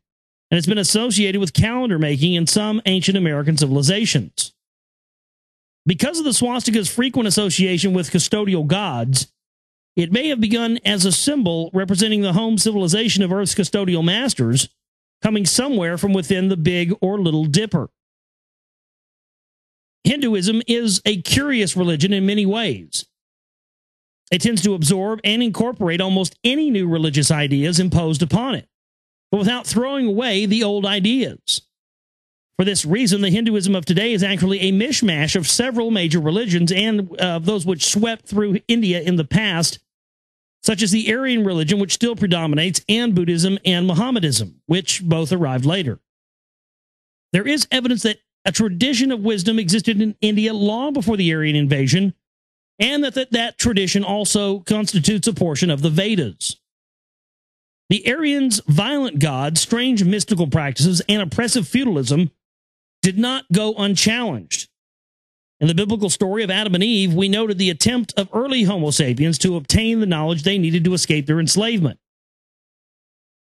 and it's been associated with calendar making in some ancient American civilizations. Because of the swastika's frequent association with custodial gods, it may have begun as a symbol representing the home civilization of Earth's custodial masters, coming somewhere from within the Big or Little Dipper. Hinduism is a curious religion in many ways. It tends to absorb and incorporate almost any new religious ideas imposed upon it, but without throwing away the old ideas. For this reason, the Hinduism of today is actually a mishmash of several major religions and those which swept through India in the past, such as the Aryan religion, which still predominates, and Buddhism and Mohammedanism, which both arrived later. There is evidence that a tradition of wisdom existed in India long before the Aryan invasion, and that tradition also constitutes a portion of the Vedas. The Aryans' violent gods, strange mystical practices, and oppressive feudalism did not go unchallenged. In the biblical story of Adam and Eve, we noted the attempt of early Homo sapiens to obtain the knowledge they needed to escape their enslavement.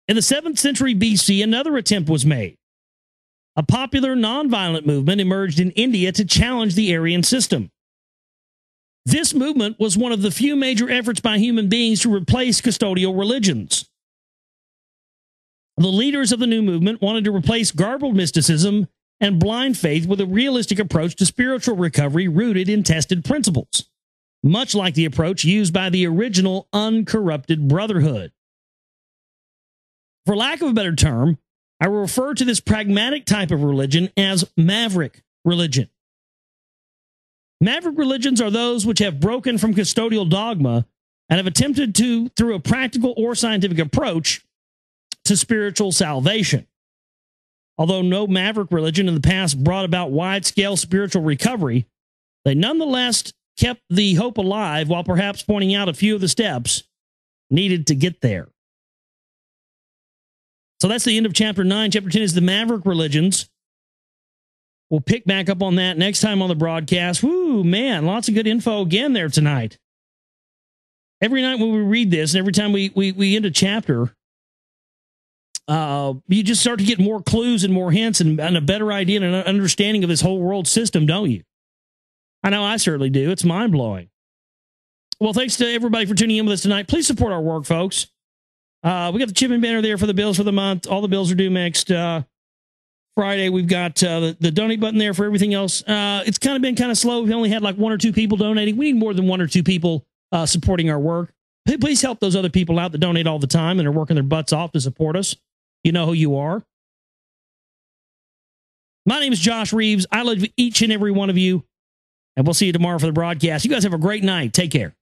In the 7th century BC, another attempt was made. A popular nonviolent movement emerged in India to challenge the Aryan system. This movement was one of the few major efforts by human beings to replace custodial religions. The leaders of the new movement wanted to replace garbled mysticism and blind faith with a realistic approach to spiritual recovery rooted in tested principles, much like the approach used by the original uncorrupted brotherhood. For lack of a better term, I will refer to this pragmatic type of religion as maverick religion. Maverick religions are those which have broken from custodial dogma and have attempted to, through a practical or scientific approach, to spiritual salvation. Although no maverick religion in the past brought about wide-scale spiritual recovery, they nonetheless kept the hope alive while perhaps pointing out a few of the steps needed to get there. So that's the end of Chapter 9. Chapter 10 is the maverick religions. We'll pick back up on that next time on the broadcast. Woo, man, lots of good info again there tonight. Every night when we read this, and every time we end a chapter, you just start to get more clues and more hints and a better idea and an understanding of this whole world system, don't you? I know I certainly do. It's mind-blowing. Well, thanks to everybody for tuning in with us tonight. Please support our work, folks. We got the Chip banner there for the bills for the month. All the bills are due next Friday. We've got the donate button there for everything else. It's kind of been kind of slow. We've only had like 1 or 2 people donating. We need more than 1 or 2 people supporting our work. Please help those other people out that donate all the time and are working their butts off to support us. You know who you are. My name is Josh Reeves. I love each and every one of you. And we'll see you tomorrow for the broadcast. You guys have a great night. Take care.